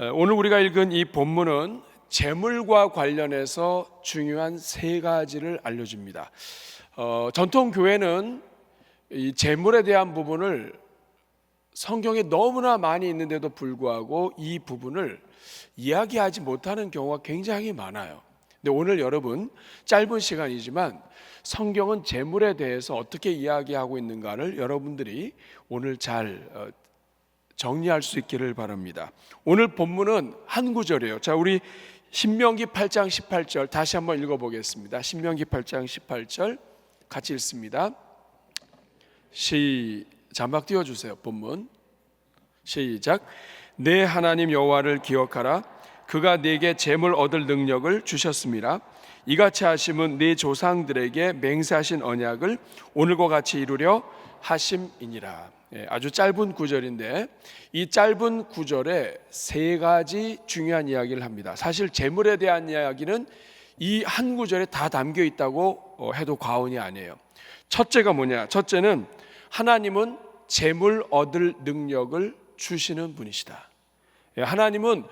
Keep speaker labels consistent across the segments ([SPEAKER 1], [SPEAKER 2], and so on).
[SPEAKER 1] 오늘 우리가 읽은 이 본문은 재물과 관련해서 중요한 세 가지를 알려줍니다. 전통 교회는 이 재물에 대한 부분을 성경에 너무나 많이 있는데도 불구하고 이 부분을 이야기하지 못하는 경우가 굉장히 많아요. 근데 오늘 여러분 짧은 시간이지만 성경은 재물에 대해서 어떻게 이야기하고 있는가를 여러분들이 오늘 잘 정리할 수 있기를 바랍니다. 오늘 본문은 한 구절이에요. 자, 우리 신명기 8장 18절 다시 한번 읽어보겠습니다. 신명기 8장 18절 같이 읽습니다. 자막 띄워주세요. 본문 시작. 내 하나님 여호와를 기억하라. 그가 네게 재물 얻을 능력을 주셨습니다. 이같이 하심은 네 조상들에게 맹세하신 언약을 오늘과 같이 이루려 하심이니라. 아주 짧은 구절인데 이 짧은 구절에 세 가지 중요한 이야기를 합니다. 사실 재물에 대한 이야기는 이 한 구절에 다 담겨 있다고 해도 과언이 아니에요. 첫째가 뭐냐? 첫째는 하나님은 재물 얻을 능력을 주시는 분이시다. 하나님은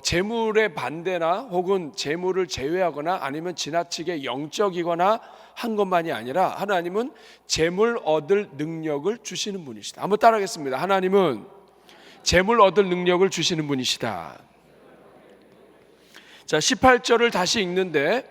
[SPEAKER 1] 재물의 반대나 혹은 재물을 제외하거나 아니면 지나치게 영적이거나 한 것만이 아니라 하나님은 재물 얻을 능력을 주시는 분이시다. 한번 따라하겠습니다. 하나님은 재물 얻을 능력을 주시는 분이시다. 자, 18절을 다시 읽는데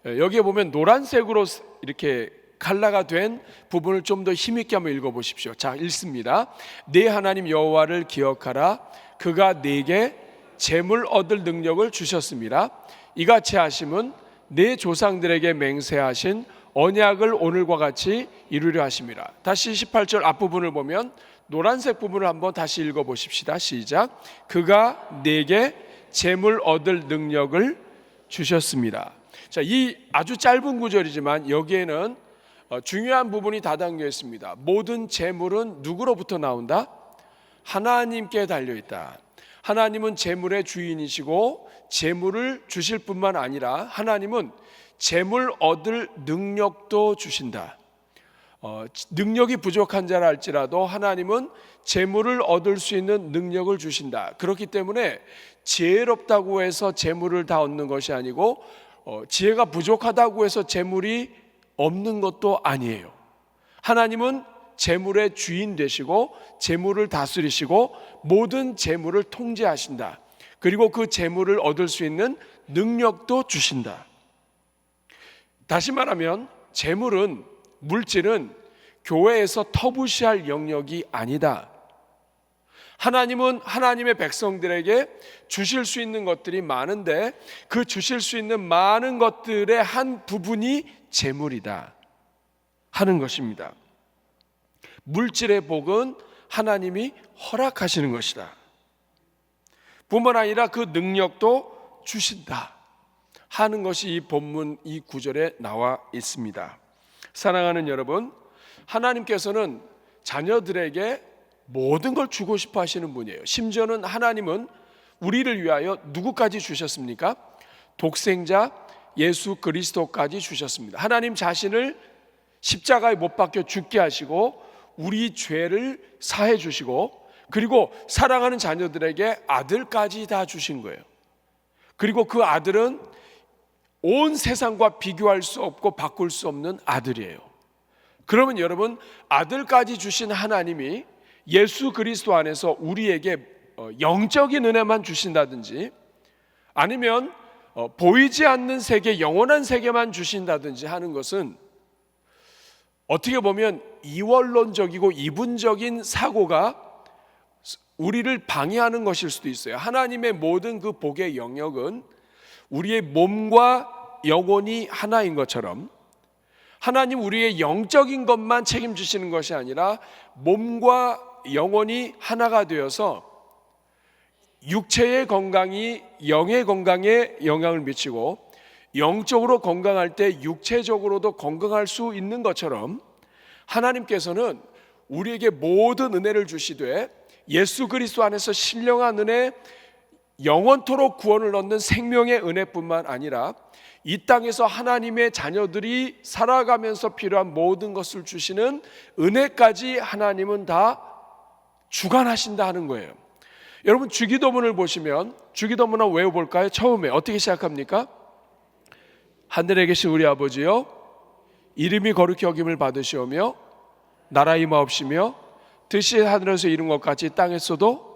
[SPEAKER 1] 여기에 보면 노란색으로 이렇게 칼라가 된 부분을 좀 더 힘있게 한번 읽어보십시오. 자, 읽습니다. 네 하나님 여호와를 기억하라. 그가 네게 재물 얻을 능력을 주셨습니다. 이같이 하심은 네 조상들에게 맹세하신 언약을 오늘과 같이 이루려 하심이라. 다시 18절 앞부분을 보면 노란색 부분을 한번 다시 읽어보십시다. 시작. 그가 네게 재물 얻을 능력을 주셨습니다. 자, 이 아주 짧은 구절이지만 여기에는 중요한 부분이 다 담겨 있습니다. 모든 재물은 누구로부터 나온다? 하나님께 달려있다. 하나님은 재물의 주인이시고 재물을 주실 뿐만 아니라 하나님은 재물 얻을 능력도 주신다. 능력이 부족한 자라 할지라도 하나님은 재물을 얻을 수 있는 능력을 주신다. 그렇기 때문에 지혜롭다고 해서 재물을 다 얻는 것이 아니고 지혜가 부족하다고 해서 재물이 없는 것도 아니에요. 하나님은 재물의 주인 되시고 재물을 다스리시고 모든 재물을 통제하신다. 그리고 그 재물을 얻을 수 있는 능력도 주신다. 다시 말하면 재물은, 물질은 교회에서 터부시할 영역이 아니다. 하나님은 하나님의 백성들에게 주실 수 있는 것들이 많은데 그 주실 수 있는 많은 것들의 한 부분이 재물이다 하는 것입니다. 물질의 복은 하나님이 허락하시는 것이다. 뿐만 아니라 그 능력도 주신다 하는 것이 이 본문 이 구절에 나와 있습니다. 사랑하는 여러분, 하나님께서는 자녀들에게 모든 걸 주고 싶어 하시는 분이에요. 심지어는 하나님은 우리를 위하여 누구까지 주셨습니까? 독생자 예수 그리스도까지 주셨습니다. 하나님 자신을 십자가에 못 박혀 죽게 하시고 우리 죄를 사해 주시고 그리고 사랑하는 자녀들에게 아들까지 다 주신 거예요. 그리고 그 아들은 온 세상과 비교할 수 없고 바꿀 수 없는 아들이에요. 그러면 여러분, 아들까지 주신 하나님이 예수 그리스도 안에서 우리에게 영적인 은혜만 주신다든지 아니면 보이지 않는 세계, 영원한 세계만 주신다든지 하는 것은 어떻게 보면 이원론적이고 이분적인 사고가 우리를 방해하는 것일 수도 있어요. 하나님의 모든 그 복의 영역은 우리의 몸과 영혼이 하나인 것처럼 하나님 우리의 영적인 것만 책임지시는 것이 아니라 몸과 영혼이 하나가 되어서 육체의 건강이 영의 건강에 영향을 미치고 영적으로 건강할 때 육체적으로도 건강할 수 있는 것처럼 하나님께서는 우리에게 모든 은혜를 주시되 예수 그리스도 안에서 신령한 은혜, 영원토록 구원을 얻는 생명의 은혜뿐만 아니라 이 땅에서 하나님의 자녀들이 살아가면서 필요한 모든 것을 주시는 은혜까지 하나님은 다 주관하신다 하는 거예요. 여러분 주기도문을 보시면 주기도문 한번 외워볼까요? 처음에 어떻게 시작합니까? 하늘에 계신 우리 아버지여, 이름이 거룩히 여김을 받으시오며 나라 임하옵시며 뜻이 하늘에서 이룬 것 같이 땅에서도.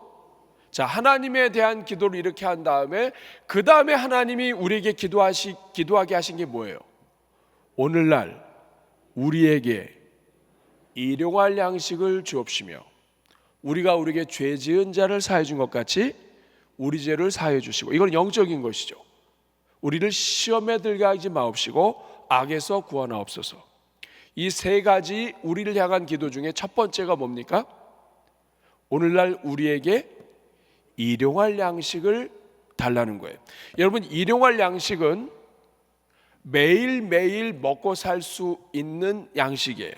[SPEAKER 1] 자, 하나님에 대한 기도를 이렇게 한 다음에 그 다음에 하나님이 우리에게 기도하게 하신 게 뭐예요? 오늘날 우리에게 일용할 양식을 주옵시며 우리가 우리에게 죄 지은 자를 사해 준 것 같이 우리 죄를 사해 주시고. 이건 영적인 것이죠. 우리를 시험에 들게 하지 마옵시고 악에서 구원하옵소서. 이 세 가지 우리를 향한 기도 중에 첫 번째가 뭡니까? 오늘날 우리에게 일용할 양식을 달라는 거예요. 여러분, 일용할 양식은 매일매일 먹고 살 수 있는 양식이에요.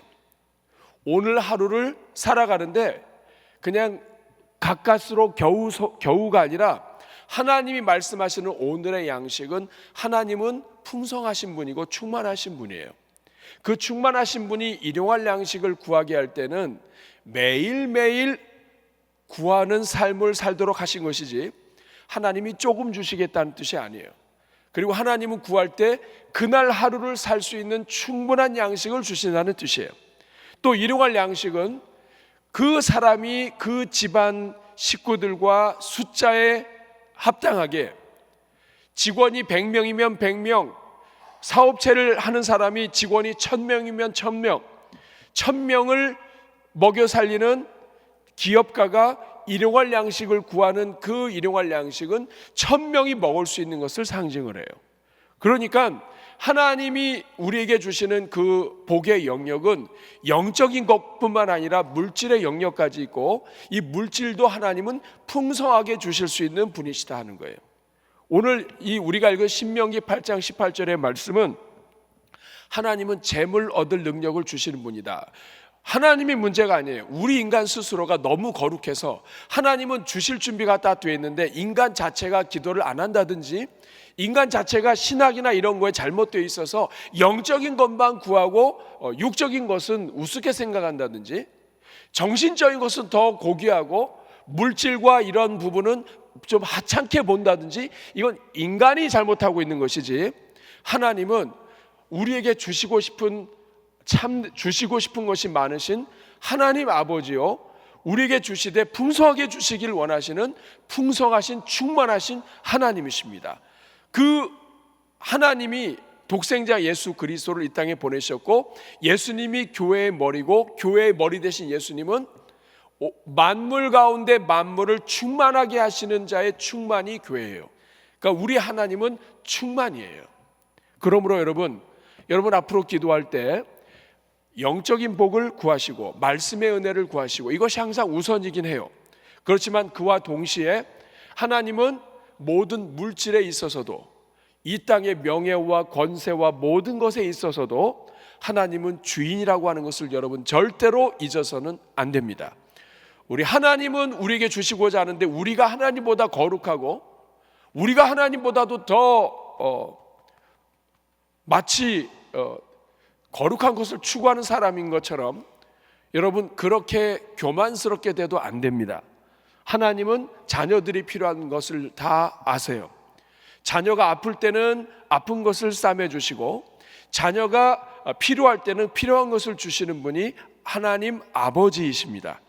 [SPEAKER 1] 오늘 하루를 살아가는데 그냥 가까스로 겨우가 아니라 하나님이 말씀하시는 오늘의 양식은, 하나님은 풍성하신 분이고 충만하신 분이에요. 그 충만하신 분이 일용할 양식을 구하게 할 때는 매일매일 구하는 삶을 살도록 하신 것이지 하나님이 조금 주시겠다는 뜻이 아니에요. 그리고 하나님은 구할 때 그날 하루를 살 수 있는 충분한 양식을 주신다는 뜻이에요. 또 일용할 양식은 그 사람이 그 집안 식구들과 숫자에 합당하게, 직원이 100명이면 100명, 사업체를 하는 사람이 직원이 1000명이면 1000명, 1000명을 먹여 살리는 기업가가 일용할 양식을 구하는 그 일용할 양식은 1000명이 먹을 수 있는 것을 상징을 해요. 그러니까 하나님이 우리에게 주시는 그 복의 영역은 영적인 것뿐만 아니라 물질의 영역까지 있고, 이 물질도 하나님은 풍성하게 주실 수 있는 분이시다 하는 거예요. 오늘 이 우리가 읽은 신명기 8장 18절의 말씀은 하나님은 재물 얻을 능력을 주시는 분이다. 하나님이 문제가 아니에요. 우리 인간 스스로가 너무 거룩해서 하나님은 주실 준비가 다 되어 있는데 인간 자체가 기도를 안 한다든지, 인간 자체가 신학이나 이런 거에 잘못되어 있어서 영적인 것만 구하고 육적인 것은 우습게 생각한다든지, 정신적인 것은 더 고귀하고 물질과 이런 부분은 좀 하찮게 본다든지, 이건 인간이 잘못하고 있는 것이지, 하나님은 우리에게 주시고 싶은 것이 많으신 하나님 아버지요, 우리에게 주시되 풍성하게 주시길 원하시는 풍성하신 충만하신 하나님이십니다. 그 하나님이 독생자 예수 그리스도를 이 땅에 보내셨고, 예수님이 교회의 머리고, 교회의 머리 되신 예수님은 만물 가운데 만물을 충만하게 하시는 자의 충만이 교회예요. 그러니까 우리 하나님은 충만이에요. 그러므로 여러분 앞으로 기도할 때 영적인 복을 구하시고 말씀의 은혜를 구하시고, 이것이 항상 우선이긴 해요. 그렇지만 그와 동시에 하나님은 모든 물질에 있어서도, 이 땅의 명예와 권세와 모든 것에 있어서도 하나님은 주인이라고 하는 것을 여러분 절대로 잊어서는 안 됩니다. 우리 하나님은 우리에게 주시고자 하는데, 우리가 하나님보다 거룩하고 우리가 하나님보다도 더 마치 거룩한 것을 추구하는 사람인 것처럼 여러분 그렇게 교만스럽게 돼도 안 됩니다. 하나님은 자녀들이 필요한 것을 다 아세요. 자녀가 아플 때는 아픈 것을 싸매 주시고, 자녀가 필요할 때는 필요한 것을 주시는 분이 하나님 아버지이십니다.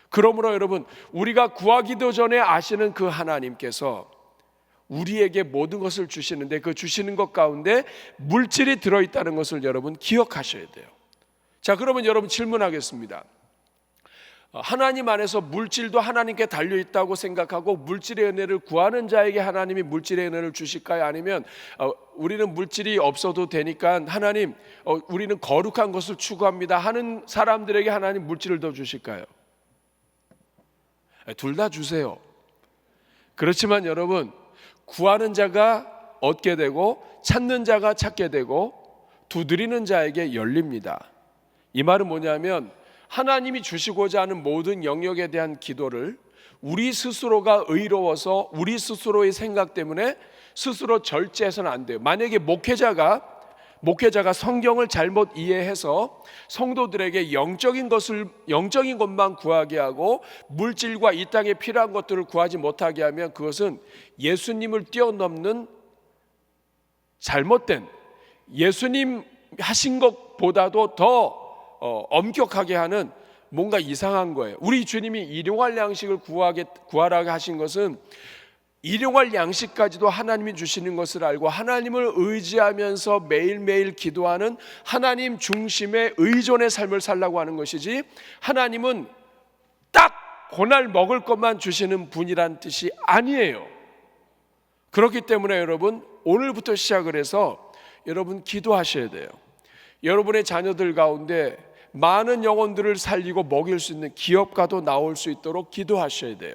[SPEAKER 1] 그러므로 여러분, 우리가 구하기도 전에 아시는 그 하나님께서 우리에게 모든 것을 주시는데, 그 주시는 것 가운데 물질이 들어있다는 것을 여러분 기억하셔야 돼요. 자, 그러면 여러분 질문하겠습니다. 하나님 안에서 물질도 하나님께 달려있다고 생각하고 물질의 은혜를 구하는 자에게 하나님이 물질의 은혜를 주실까요? 아니면 우리는 물질이 없어도 되니까 하나님 우리는 거룩한 것을 추구합니다 하는 사람들에게 하나님 물질을 더 주실까요? 둘 다 주세요. 그렇지만 여러분, 구하는 자가 얻게 되고 찾는 자가 찾게 되고 두드리는 자에게 열립니다. 이 말은 뭐냐면, 하나님이 주시고자 하는 모든 영역에 대한 기도를 우리 스스로가 의로워서 우리 스스로의 생각 때문에 스스로 절제해서는 안 돼요. 만약에 목회자가 목회자가 성경을 잘못 이해해서 성도들에게 영적인 것만 구하게 하고 물질과 이 땅에 필요한 것들을 구하지 못하게 하면 그것은 예수님을 뛰어넘는 잘못된, 예수님 하신 것보다도 더 엄격하게 하는 뭔가 이상한 거예요. 우리 주님이 일용할 양식을 구하라고 하신 것은 일용할 양식까지도 하나님이 주시는 것을 알고 하나님을 의지하면서 매일매일 기도하는 하나님 중심의 의존의 삶을 살라고 하는 것이지, 하나님은 딱 그날 먹을 것만 주시는 분이란 뜻이 아니에요. 그렇기 때문에 여러분, 오늘부터 시작을 해서 여러분 기도하셔야 돼요. 여러분의 자녀들 가운데 많은 영혼들을 살리고 먹일 수 있는 기업가도 나올 수 있도록 기도하셔야 돼요.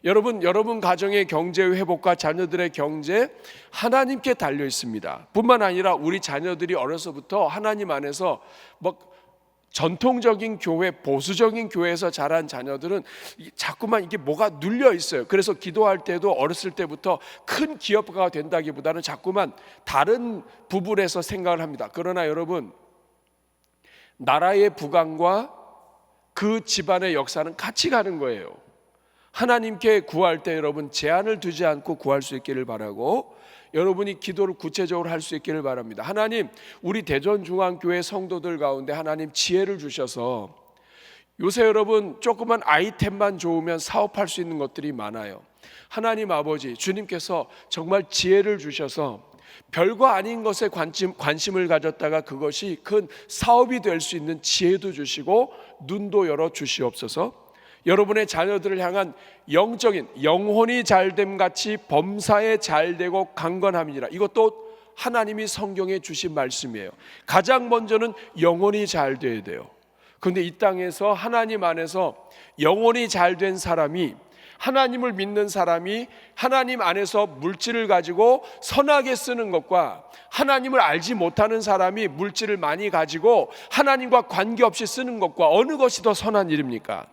[SPEAKER 1] 여러분 가정의 경제 회복과 자녀들의 경제 하나님께 달려 있습니다. 뿐만 아니라 우리 자녀들이 어려서부터 하나님 안에서 전통적인 교회, 보수적인 교회에서 자란 자녀들은 자꾸만 이게 뭐가 눌려 있어요. 그래서 기도할 때도 어렸을 때부터 큰 기업가가 된다기보다는 자꾸만 다른 부분에서 생각을 합니다. 그러나 여러분, 나라의 부강과 그 집안의 역사는 같이 가는 거예요. 하나님께 구할 때 여러분 제한을 두지 않고 구할 수 있기를 바라고, 여러분이 기도를 구체적으로 할 수 있기를 바랍니다. 하나님, 우리 대전중앙교회 성도들 가운데 하나님 지혜를 주셔서, 요새 여러분 조그만 아이템만 좋으면 사업할 수 있는 것들이 많아요. 하나님 아버지, 주님께서 정말 지혜를 주셔서 별거 아닌 것에 관심을 가졌다가 그것이 큰 사업이 될 수 있는 지혜도 주시고 눈도 열어 주시옵소서. 여러분의 자녀들을 향한 영적인 영혼이 잘됨 같이 범사에 잘되고 강건함이니라. 이것도 하나님이 성경에 주신 말씀이에요. 가장 먼저는 영혼이 잘 돼야 돼요. 그런데 이 땅에서 하나님 안에서 영혼이 잘된 사람이, 하나님을 믿는 사람이 하나님 안에서 물질을 가지고 선하게 쓰는 것과 하나님을 알지 못하는 사람이 물질을 많이 가지고 하나님과 관계없이 쓰는 것과 어느 것이 더 선한 일입니까?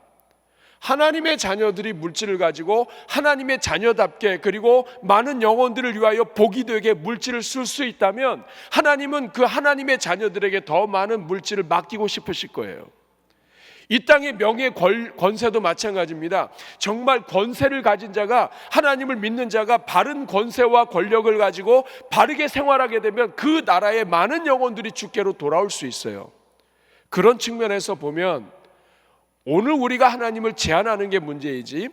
[SPEAKER 1] 하나님의 자녀들이 물질을 가지고 하나님의 자녀답게, 그리고 많은 영혼들을 위하여 복이 되게 물질을 쓸 수 있다면 하나님은 그 하나님의 자녀들에게 더 많은 물질을 맡기고 싶으실 거예요. 이 땅의 명예 권세도 마찬가지입니다. 정말 권세를 가진 자가, 하나님을 믿는 자가 바른 권세와 권력을 가지고 바르게 생활하게 되면 그 나라의 많은 영혼들이 주께로 돌아올 수 있어요. 그런 측면에서 보면 오늘 우리가 하나님을 제한하는 게 문제이지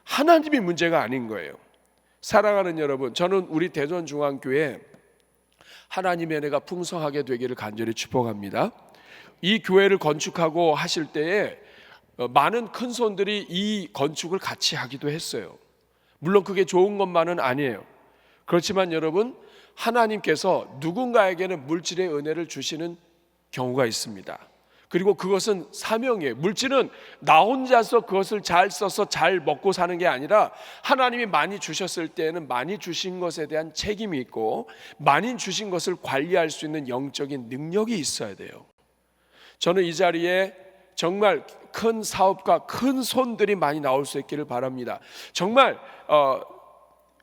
[SPEAKER 1] 하나님이 문제가 아닌 거예요. 사랑하는 여러분, 저는 우리 대전중앙교회 하나님의 은혜가 풍성하게 되기를 간절히 축복합니다. 이 교회를 건축하고 하실 때에 많은 큰 손들이 이 건축을 같이 하기도 했어요. 물론 그게 좋은 것만은 아니에요. 그렇지만 여러분, 하나님께서 누군가에게는 물질의 은혜를 주시는 경우가 있습니다. 그리고 그것은 사명이에요. 물질은 나 혼자서 그것을 잘 써서 잘 먹고 사는 게 아니라 하나님이 많이 주셨을 때에는 많이 주신 것에 대한 책임이 있고 많이 주신 것을 관리할 수 있는 영적인 능력이 있어야 돼요. 저는 이 자리에 정말 큰 사업가, 큰 손들이 많이 나올 수 있기를 바랍니다. 정말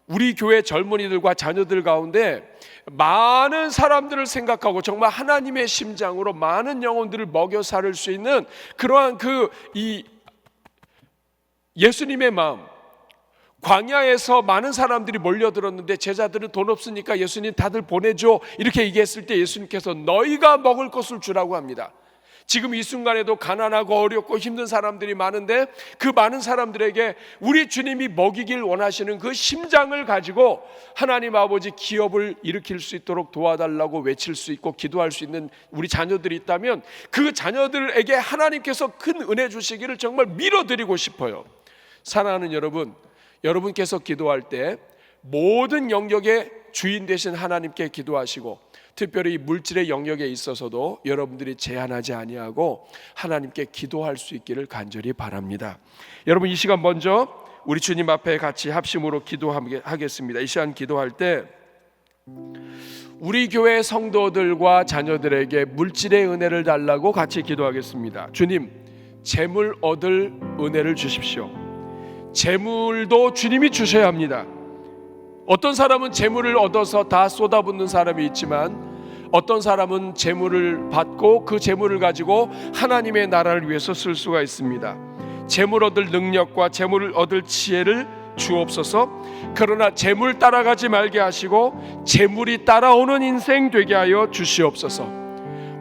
[SPEAKER 1] 우리 교회 젊은이들과 자녀들 가운데 많은 사람들을 생각하고 정말 하나님의 심장으로 많은 영혼들을 먹여 살릴 수 있는 그러한 이 예수님의 마음, 광야에서 많은 사람들이 몰려들었는데 제자들은 돈 없으니까 예수님 다들 보내줘 이렇게 얘기했을 때 예수님께서 너희가 먹을 것을 주라고 합니다. 지금 이 순간에도 가난하고 어렵고 힘든 사람들이 많은데 그 많은 사람들에게 우리 주님이 먹이길 원하시는 그 심장을 가지고 하나님 아버지 기업을 일으킬 수 있도록 도와달라고 외칠 수 있고 기도할 수 있는 우리 자녀들이 있다면 그 자녀들에게 하나님께서 큰 은혜 주시기를 정말 밀어드리고 싶어요. 사랑하는 여러분, 여러분께서 기도할 때 모든 영역의 주인 되신 하나님께 기도하시고 특별히 물질의 영역에 있어서도 여러분들이 제한하지 아니하고 하나님께 기도할 수 있기를 간절히 바랍니다. 여러분, 이 시간 먼저 우리 주님 앞에 같이 합심으로 기도하겠습니다. 이 시간 기도할 때 우리 교회 성도들과 자녀들에게 물질의 은혜를 달라고 같이 기도하겠습니다. 주님, 재물 얻을 은혜를 주십시오. 재물도 주님이 주셔야 합니다. 어떤 사람은 재물을 얻어서 다 쏟아붓는 사람이 있지만 어떤 사람은 재물을 받고 그 재물을 가지고 하나님의 나라를 위해서 쓸 수가 있습니다. 재물 얻을 능력과 재물을 얻을 지혜를 주옵소서. 그러나 재물 따라가지 말게 하시고 재물이 따라오는 인생 되게 하여 주시옵소서.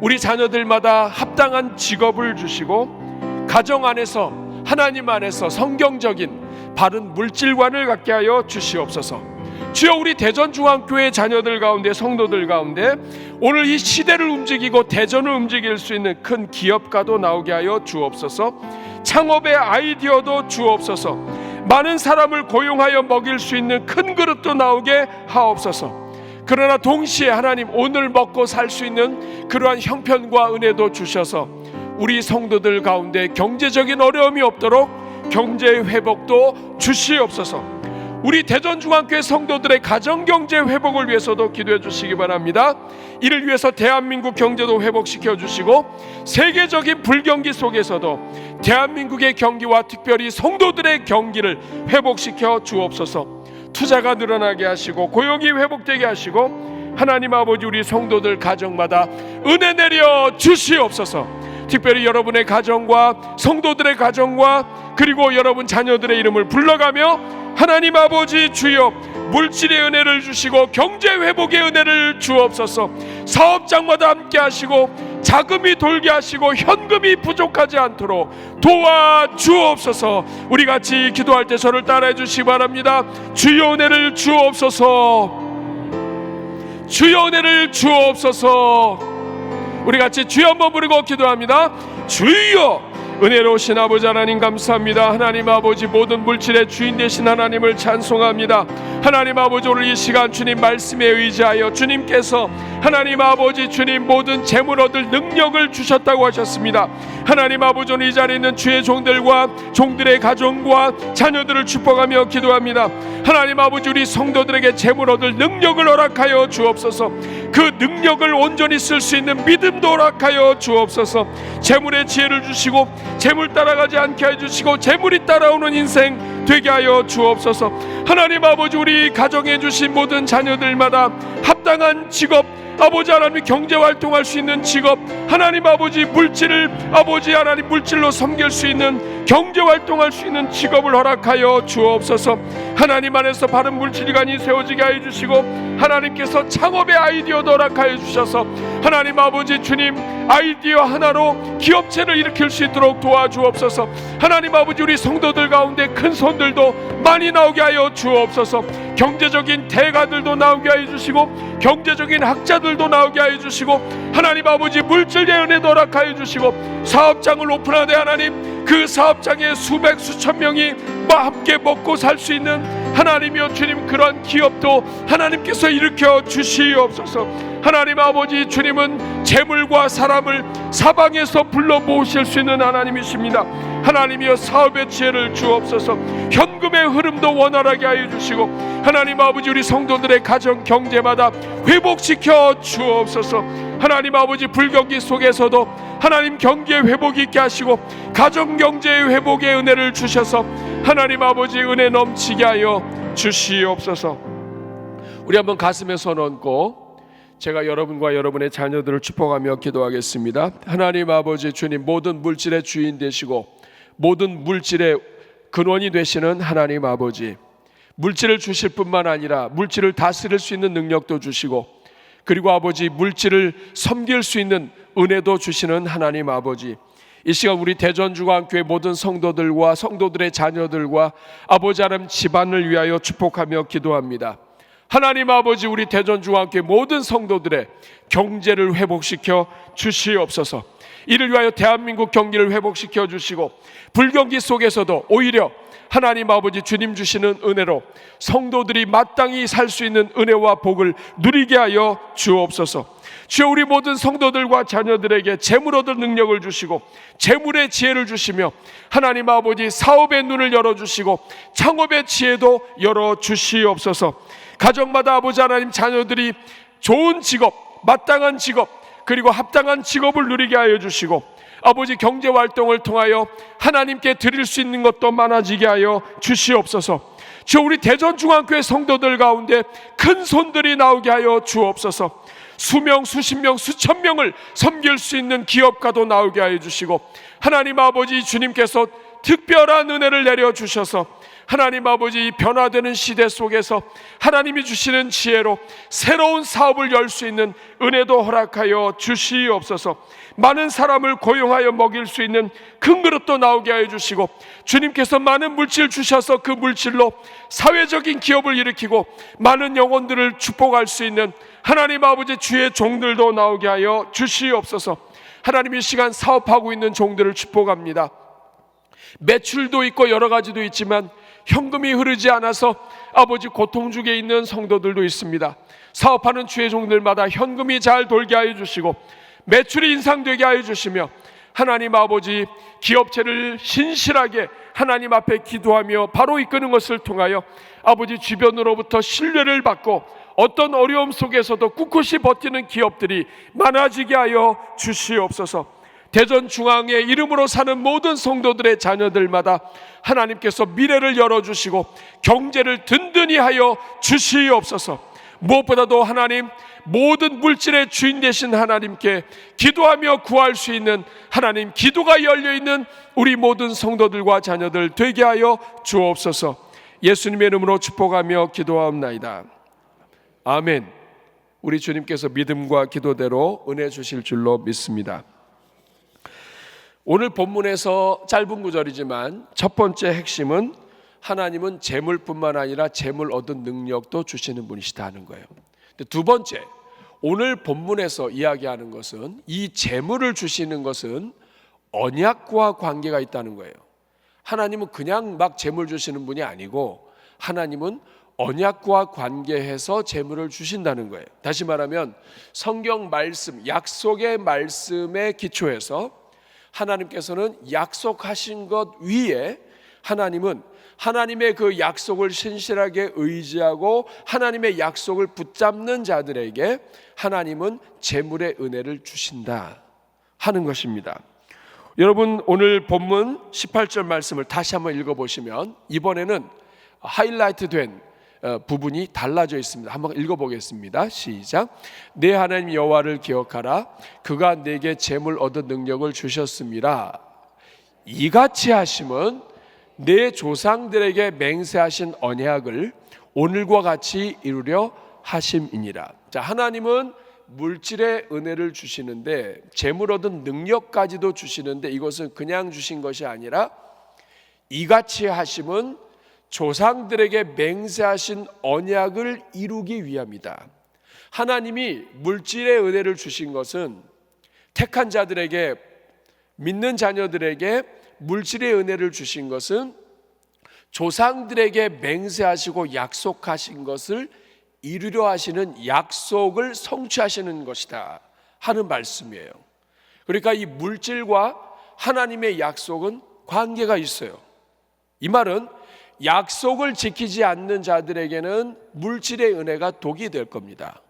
[SPEAKER 1] 우리 자녀들마다 합당한 직업을 주시고 가정 안에서 하나님 안에서 성경적인 바른 물질관을 갖게 하여 주시옵소서. 주여, 우리 대전중앙교회 자녀들 가운데, 성도들 가운데 오늘 이 시대를 움직이고 대전을 움직일 수 있는 큰 기업가도 나오게 하여 주옵소서. 창업의 아이디어도 주옵소서. 많은 사람을 고용하여 먹일 수 있는 큰 그릇도 나오게 하옵소서. 그러나 동시에 하나님, 오늘 먹고 살 수 있는 그러한 형편과 은혜도 주셔서 우리 성도들 가운데 경제적인 어려움이 없도록 경제 회복도 주시옵소서. 우리 대전중앙교회 성도들의 가정경제 회복을 위해서도 기도해 주시기 바랍니다. 이를 위해서 대한민국 경제도 회복시켜 주시고 세계적인 불경기 속에서도 대한민국의 경기와 특별히 성도들의 경기를 회복시켜 주옵소서. 투자가 늘어나게 하시고 고용이 회복되게 하시고 하나님 아버지, 우리 성도들 가정마다 은혜 내려 주시옵소서. 특별히 여러분의 가정과 성도들의 가정과 그리고 여러분 자녀들의 이름을 불러가며 하나님 아버지 주여, 물질의 은혜를 주시고 경제 회복의 은혜를 주옵소서. 사업장마다 함께 하시고 자금이 돌게 하시고 현금이 부족하지 않도록 도와주옵소서. 우리 같이 기도할 때 저를 따라해 주시기 바랍니다. 주여, 은혜를 주옵소서. 주여, 은혜를 주옵소서. 우리 같이 주여 한번 부르고 기도합니다. 주여, 은혜로우신 아버지 하나님 감사합니다. 하나님 아버지, 모든 물질의 주인 되신 하나님을 찬송합니다. 하나님 아버지, 오늘 이 시간 주님 말씀에 의지하여 주님께서 하나님 아버지 주님 모든 재물 얻을 능력을 주셨다고 하셨습니다. 하나님 아버지, 오늘 이 자리에 있는 주의 종들과 종들의 가정과 자녀들을 축복하며 기도합니다. 하나님 아버지, 우리 성도들에게 재물 얻을 능력을 허락하여 주옵소서. 그 능력을 온전히 쓸 수 있는 믿음도 허락하여 주옵소서. 재물의 지혜를 주시고 재물 따라가지 않게 해주시고 재물이 따라오는 인생 되게 하여 주옵소서. 하나님 아버지, 우리 가정에 주신 모든 자녀들마다 합당한 직업, 아버지 하나님 경제활동할 수 있는 직업, 하나님 아버지 물질을 아버지 하나님 물질로 섬길 수 있는 경제활동할 수 있는 직업을 허락하여 주옵소서. 하나님 안에서 바른 물질관이 세워지게 하여 주시고 하나님께서 창업의 아이디어도 허락하여 주셔서 하나님 아버지 주님 아이디어 하나로 기업체를 일으킬 수 있도록 도와주옵소서. 하나님 아버지, 우리 성도들 가운데 큰 손들도 많이 나오게 하여 주옵소서. 경제적인 대가들도 나오게 하여 주시고 경제적인 학자들도 나오게 하여 주시고 하나님 아버지 물질의 은혜도 허락하여 주시고 사업장을 오픈하되 하나님 그 사업장에 수백 수천 명이 함께 먹고 살 수 있는 하나님이여 주님, 그런 기업도 하나님께서 일으켜 주시옵소서. 하나님 아버지, 주님은 재물과 사람을 사방에서 불러 모으실 수 있는 하나님이십니다. 하나님이여, 사업의 지혜를 주옵소서. 현금의 흐름도 원활하게 하여 주시고 하나님 아버지, 우리 성도들의 가정 경제마다 회복시켜 주옵소서. 하나님 아버지, 불경기 속에서도 하나님 경기의 회복이 있게 하시고 가정 경제의 회복의 은혜를 주셔서 하나님 아버지 은혜 넘치게 하여 주시옵소서. 우리 한번 가슴에 손 얹고 제가 여러분과 여러분의 자녀들을 축복하며 기도하겠습니다. 하나님 아버지 주님, 모든 물질의 주인 되시고 모든 물질의 근원이 되시는 하나님 아버지, 물질을 주실 뿐만 아니라 물질을 다스릴 수 있는 능력도 주시고 그리고 아버지 물질을 섬길 수 있는 은혜도 주시는 하나님 아버지, 이 시간 우리 대전중앙교회 모든 성도들과 성도들의 자녀들과 아버지 하나님 집안을 위하여 축복하며 기도합니다. 하나님 아버지, 우리 대전중앙교회 모든 성도들의 경제를 회복시켜 주시옵소서. 이를 위하여 대한민국 경기를 회복시켜 주시고 불경기 속에서도 오히려 하나님 아버지 주님 주시는 은혜로 성도들이 마땅히 살 수 있는 은혜와 복을 누리게 하여 주옵소서. 주여, 우리 모든 성도들과 자녀들에게 재물 얻을 능력을 주시고 재물의 지혜를 주시며 하나님 아버지 사업의 눈을 열어주시고 창업의 지혜도 열어주시옵소서. 가정마다 아버지 하나님 자녀들이 좋은 직업, 마땅한 직업 그리고 합당한 직업을 누리게 하여 주시고 아버지 경제활동을 통하여 하나님께 드릴 수 있는 것도 많아지게 하여 주시옵소서. 주여, 우리 대전중앙교회 성도들 가운데 큰 손들이 나오게 하여 주옵소서. 수명, 수십 명, 수천 명을 섬길 수 있는 기업가도 나오게 하여 주시고, 하나님 아버지 주님께서 특별한 은혜를 내려주셔서 하나님 아버지 이 변화되는 시대 속에서 하나님이 주시는 지혜로 새로운 사업을 열 수 있는 은혜도 허락하여 주시옵소서. 많은 사람을 고용하여 먹일 수 있는 큰 그릇도 나오게 하여 주시고, 주님께서 많은 물질 주셔서 그 물질로 사회적인 기업을 일으키고 많은 영혼들을 축복할 수 있는 하나님 아버지 주의 종들도 나오게 하여 주시옵소서. 하나님 이 시간 사업하고 있는 종들을 축복합니다. 매출도 있고 여러 가지도 있지만 현금이 흐르지 않아서 아버지 고통 중에 있는 성도들도 있습니다. 사업하는 주의 종들마다 현금이 잘 돌게 하여 주시고 매출이 인상되게 하여 주시며, 하나님 아버지 기업체를 신실하게 하나님 앞에 기도하며 바로 이끄는 것을 통하여 아버지 주변으로부터 신뢰를 받고 어떤 어려움 속에서도 꿋꿋이 버티는 기업들이 많아지게 하여 주시옵소서. 대전 중앙의 이름으로 사는 모든 성도들의 자녀들마다 하나님께서 미래를 열어주시고 경제를 든든히 하여 주시옵소서. 무엇보다도 하나님, 모든 물질의 주인 되신 하나님께 기도하며 구할 수 있는 하나님, 기도가 열려있는 우리 모든 성도들과 자녀들 되게 하여 주옵소서. 예수님의 이름으로 축복하며 기도하옵나이다. 아멘. 우리 주님께서 믿음과 기도대로 은혜 주실 줄로 믿습니다. 오늘 본문에서 짧은 구절이지만 첫 번째 핵심은 하나님은 재물뿐만 아니라 재물 얻은 능력도 주시는 분이시다 하는 거예요. 두 번째, 오늘 본문에서 이야기하는 것은 이 재물을 주시는 것은 언약과 관계가 있다는 거예요. 하나님은 그냥 막 재물 주시는 분이 아니고 하나님은 언약과 관계해서 재물을 주신다는 거예요. 다시 말하면 성경 말씀, 약속의 말씀에 기초해서 하나님께서는 약속하신 것 위에 하나님은 하나님의 그 약속을 신실하게 의지하고 하나님의 약속을 붙잡는 자들에게 하나님은 재물의 은혜를 주신다 하는 것입니다. 여러분, 오늘 본문 18절 말씀을 다시 한번 읽어보시면 이번에는 하이라이트 된 부분이 달라져 있습니다. 한번 읽어보겠습니다. 시작. 내 하나님 여호와를 기억하라. 그가 내게 재물 얻은 능력을 주셨음이라. 이같이 하심은 내 조상들에게 맹세하신 언약을 오늘과 같이 이루려 하심이니라. 자, 하나님은 물질의 은혜를 주시는데 재물 얻은 능력까지도 주시는데 이것은 그냥 주신 것이 아니라 이같이 하심은 조상들에게 맹세하신 언약을 이루기 위함이다. 하나님이 물질의 은혜를 주신 것은 택한 자들에게, 믿는 자녀들에게 물질의 은혜를 주신 것은 조상들에게 맹세하시고 약속하신 것을 이루려 하시는 약속을 성취하시는 것이다 하는 말씀이에요. 그러니까 이 물질과 하나님의 약속은 관계가 있어요. 이 말은 약속을 지키지 않는 자들에게는 물질의 은혜가 독이 될 겁니다.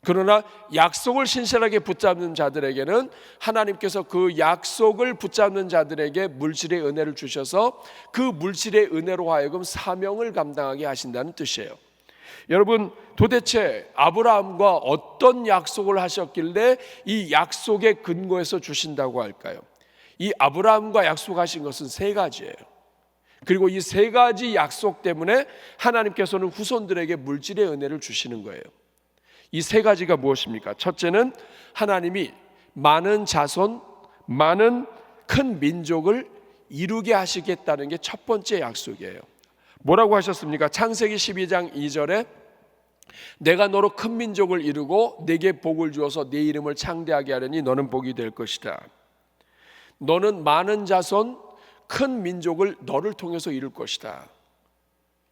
[SPEAKER 1] 그러나 약속을 신실하게 붙잡는 자들에게는 하나님께서 그 약속을 붙잡는 자들에게 물질의 은혜를 주셔서 그 물질의 은혜로 하여금 사명을 감당하게 하신다는 뜻이에요. 여러분, 도대체 아브라함과 어떤 약속을 하셨길래 이 약속의 근거에서 주신다고 할까요? 이 아브라함과 약속하신 것은 세 가지예요. 그리고 이 세 가지 약속 때문에 하나님께서는 후손들에게 물질의 은혜를 주시는 거예요. 이 세 가지가 무엇입니까? 첫째는 하나님이 많은 자손, 많은 큰 민족을 이루게 하시겠다는 게 첫 번째 약속이에요. 뭐라고 하셨습니까? 창세기 12장 2절에 내가 너로 큰 민족을 이루고 내게 복을 주어서 네 이름을 창대하게 하려니 너는 복이 될 것이다. 너는 많은 자손, 큰 민족을 너를 통해서 이룰 것이다.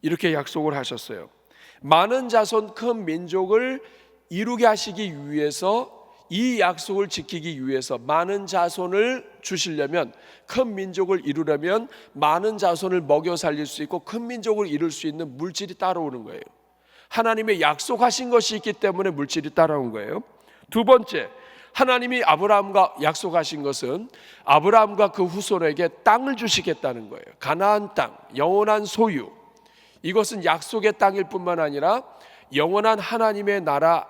[SPEAKER 1] 이렇게 약속을 하셨어요. 많은 자손, 큰 민족을 이루게 하시기 위해서, 이 약속을 지키기 위해서 많은 자손을 주시려면, 큰 민족을 이루려면 많은 자손을 먹여 살릴 수 있고 큰 민족을 이룰 수 있는 물질이 따라오는 거예요. 하나님의 약속하신 것이 있기 때문에 물질이 따라온 거예요. 두 번째, 하나님이 아브라함과 약속하신 것은 아브라함과 그 후손에게 땅을 주시겠다는 거예요. 가나안 땅, 영원한 소유. 이것은 약속의 땅일 뿐만 아니라 영원한 하나님의 나라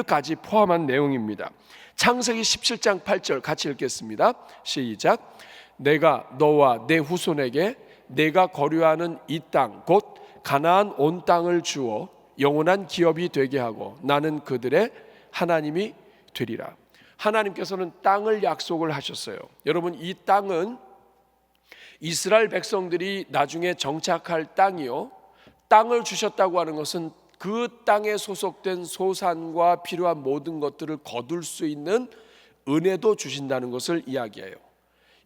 [SPEAKER 1] 까지 포함한 내용입니다. 창세기 17장 8절 같이 읽겠습니다. 시작. 내가 너와 내 후손에게 내가 거류하는 이 땅 곧 가나안 온 땅을 주어 영원한 기업이 되게 하고 나는 그들의 하나님이 되리라. 하나님께서는 땅을 약속을 하셨어요. 여러분, 이 땅은 이스라엘 백성들이 나중에 정착할 땅이요, 땅을 주셨다고 하는 것은 그 땅에 소속된 소산과 필요한 모든 것들을 거둘 수 있는 은혜도 주신다는 것을 이야기해요.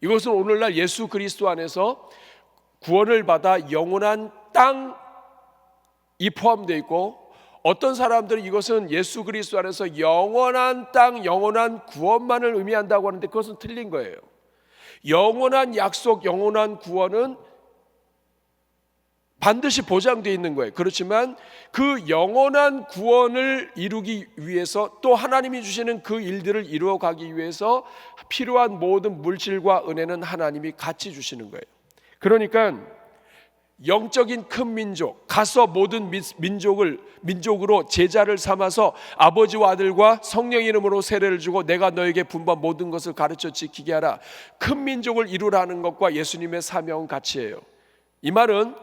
[SPEAKER 1] 이것은 오늘날 예수 그리스도 안에서 구원을 받아 영원한 땅이 포함되어 있고, 어떤 사람들은 이것은 예수 그리스도 안에서 영원한 땅, 영원한 구원만을 의미한다고 하는데 그것은 틀린 거예요. 영원한 약속, 영원한 구원은 반드시 보장되어 있는 거예요. 그렇지만 그 영원한 구원을 이루기 위해서, 또 하나님이 주시는 그 일들을 이루어가기 위해서 필요한 모든 물질과 은혜는 하나님이 같이 주시는 거예요. 그러니까 영적인 큰 민족, 가서 모든 민족으로 제자를 삼아서 아버지와 아들과 성령 이름으로 세례를 주고 내가 너에게 분부한 모든 것을 가르쳐 지키게 하라. 큰 민족을 이루라는 것과 예수님의 사명은 같이예요. 이 말은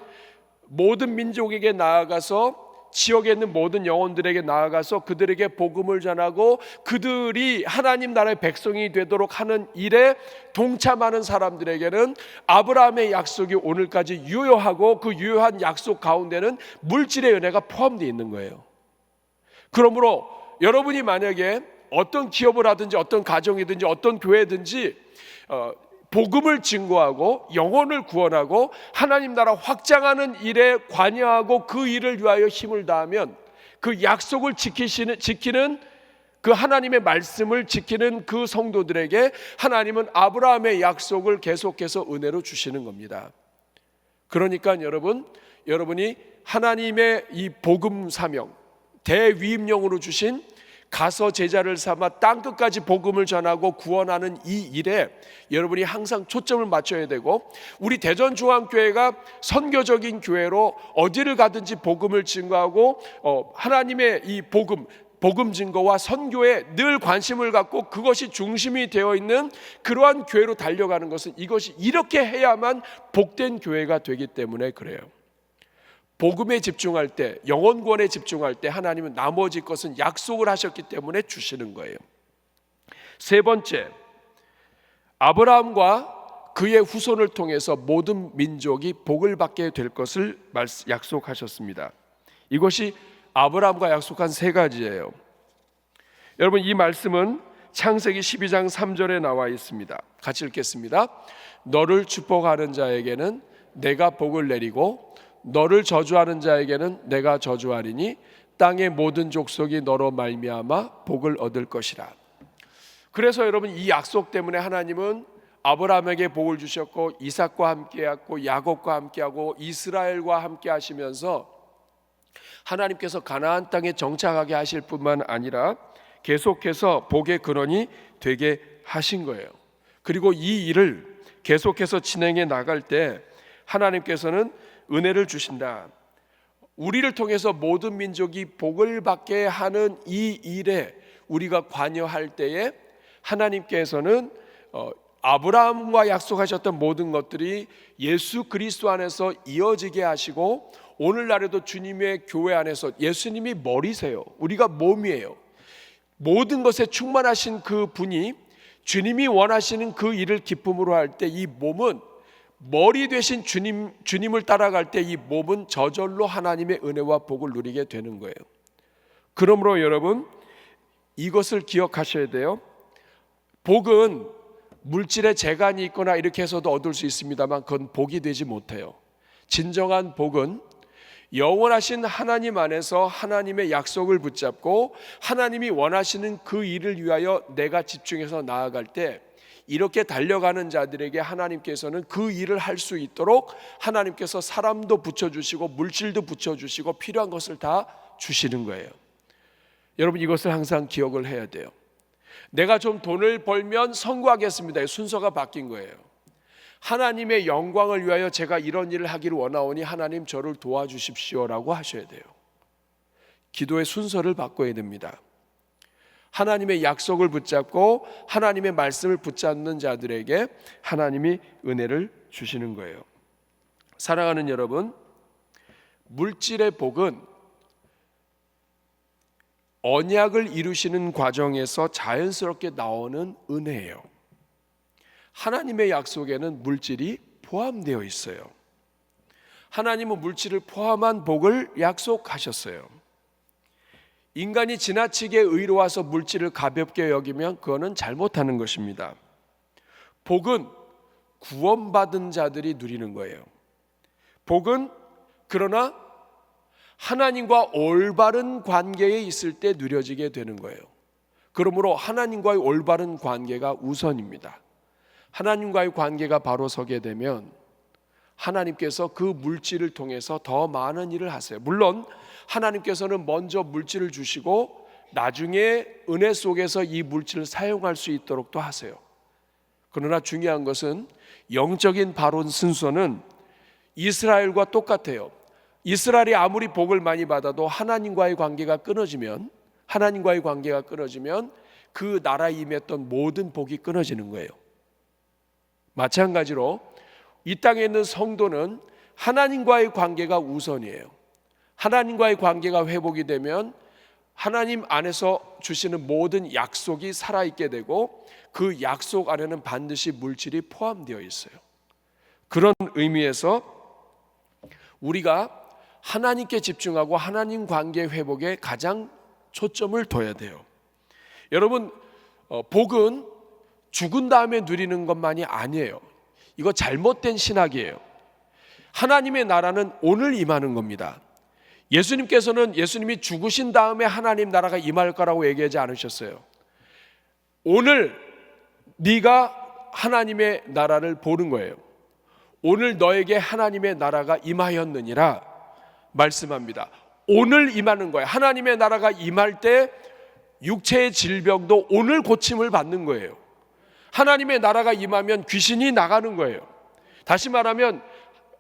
[SPEAKER 1] 모든 민족에게 나아가서, 지역에 있는 모든 영혼들에게 나아가서 그들에게 복음을 전하고 그들이 하나님 나라의 백성이 되도록 하는 일에 동참하는 사람들에게는 아브라함의 약속이 오늘까지 유효하고, 그 유효한 약속 가운데는 물질의 은혜가 포함되어 있는 거예요. 그러므로 여러분이 만약에 어떤 기업을 하든지 어떤 가정이든지 어떤 교회든지 복음을 증거하고 영혼을 구원하고 하나님 나라 확장하는 일에 관여하고 그 일을 위하여 힘을 다하면, 그 약속을 지키는 그 하나님의 말씀을 지키는 그 성도들에게 하나님은 아브라함의 약속을 계속해서 은혜로 주시는 겁니다. 그러니까 여러분이 하나님의 이 복음 사명, 대위임령으로 주신 가서 제자를 삼아 땅끝까지 복음을 전하고 구원하는 이 일에 여러분이 항상 초점을 맞춰야 되고, 우리 대전중앙교회가 선교적인 교회로 어디를 가든지 복음을 증거하고 하나님의 이 복음 증거와 선교에 늘 관심을 갖고 그것이 중심이 되어 있는 그러한 교회로 달려가는 것은, 이것이 이렇게 해야만 복된 교회가 되기 때문에 그래요. 복음에 집중할 때, 영혼 구원에 집중할 때 하나님은 나머지 것은 약속을 하셨기 때문에 주시는 거예요. 세 번째, 아브라함과 그의 후손을 통해서 모든 민족이 복을 받게 될 것을 약속하셨습니다. 이것이 아브라함과 약속한 세 가지예요. 여러분, 이 말씀은 창세기 12장 3절에 나와 있습니다. 같이 읽겠습니다. 너를 축복하는 자에게는 내가 복을 내리고 너를 저주하는 자에게는 내가 저주하리니 땅의 모든 족속이 너로 말미암아 복을 얻을 것이라. 그래서 여러분, 이 약속 때문에 하나님은 아브라함에게 복을 주셨고 이삭과 함께하고 야곱과 함께하고 이스라엘과 함께 하시면서 하나님께서 가나안 땅에 정착하게 하실 뿐만 아니라 계속해서 복의 근원이 되게 하신 거예요. 그리고 이 일을 계속해서 진행해 나갈 때 하나님께서는 은혜를 주신다. 우리를 통해서 모든 민족이 복을 받게 하는 이 일에 우리가 관여할 때에 하나님께서는 아브라함과 약속하셨던 모든 것들이 예수 그리스도 안에서 이어지게 하시고, 오늘날에도 주님의 교회 안에서 예수님이 머리세요. 우리가 몸이에요. 모든 것에 충만하신 그 분이 주님이 원하시는 그 일을 기쁨으로 할 때 이 몸은, 머리 되신 주님을 따라갈 때 이 몸은 저절로 하나님의 은혜와 복을 누리게 되는 거예요. 그러므로 여러분, 이것을 기억하셔야 돼요. 복은 물질에 재간이 있거나 이렇게 해서도 얻을 수 있습니다만 그건 복이 되지 못해요. 진정한 복은 영원하신 하나님 안에서 하나님의 약속을 붙잡고 하나님이 원하시는 그 일을 위하여 내가 집중해서 나아갈 때, 이렇게 달려가는 자들에게 하나님께서는 그 일을 할 수 있도록 하나님께서 사람도 붙여주시고 물질도 붙여주시고 필요한 것을 다 주시는 거예요. 여러분, 이것을 항상 기억을 해야 돼요. 내가 좀 돈을 벌면 선구하겠습니다. 순서가 바뀐 거예요. 하나님의 영광을 위하여 제가 이런 일을 하기를 원하오니 하나님 저를 도와주십시오라고 하셔야 돼요. 기도의 순서를 바꿔야 됩니다. 하나님의 약속을 붙잡고 하나님의 말씀을 붙잡는 자들에게 하나님이 은혜를 주시는 거예요. 사랑하는 여러분, 물질의 복은 언약을 이루시는 과정에서 자연스럽게 나오는 은혜예요. 하나님의 약속에는 물질이 포함되어 있어요. 하나님은 물질을 포함한 복을 약속하셨어요. 인간이 지나치게 의로워서 물질을 가볍게 여기면 그거는 잘못하는 것입니다. 복은 구원받은 자들이 누리는 거예요. 복은 그러나 하나님과 올바른 관계에 있을 때 누려지게 되는 거예요. 그러므로 하나님과의 올바른 관계가 우선입니다. 하나님과의 관계가 바로 서게 되면 하나님께서 그 물질을 통해서 더 많은 일을 하세요. 물론 하나님께서는 먼저 물질을 주시고 나중에 은혜 속에서 이 물질을 사용할 수 있도록도 하세요. 그러나 중요한 것은 영적인 바른 순서는 이스라엘과 똑같아요. 이스라엘이 아무리 복을 많이 받아도 하나님과의 관계가 끊어지면 그 나라에 임했던 모든 복이 끊어지는 거예요. 마찬가지로 이 땅에 있는 성도는 하나님과의 관계가 우선이에요. 하나님과의 관계가 회복이 되면 하나님 안에서 주시는 모든 약속이 살아있게 되고 그 약속 안에는 반드시 물질이 포함되어 있어요. 그런 의미에서 우리가 하나님께 집중하고 하나님 관계 회복에 가장 초점을 둬야 돼요. 여러분, 복은 죽은 다음에 누리는 것만이 아니에요. 이거 잘못된 신학이에요. 하나님의 나라는 오늘 임하는 겁니다. 예수님이 죽으신 다음에 하나님 나라가 임할 거라고 얘기하지 않으셨어요. 오늘 네가 하나님의 나라를 보는 거예요. 오늘 너에게 하나님의 나라가 임하였느니라 말씀합니다. 오늘 임하는 거예요. 하나님의 나라가 임할 때 육체의 질병도 오늘 고침을 받는 거예요. 하나님의 나라가 임하면 귀신이 나가는 거예요. 다시 말하면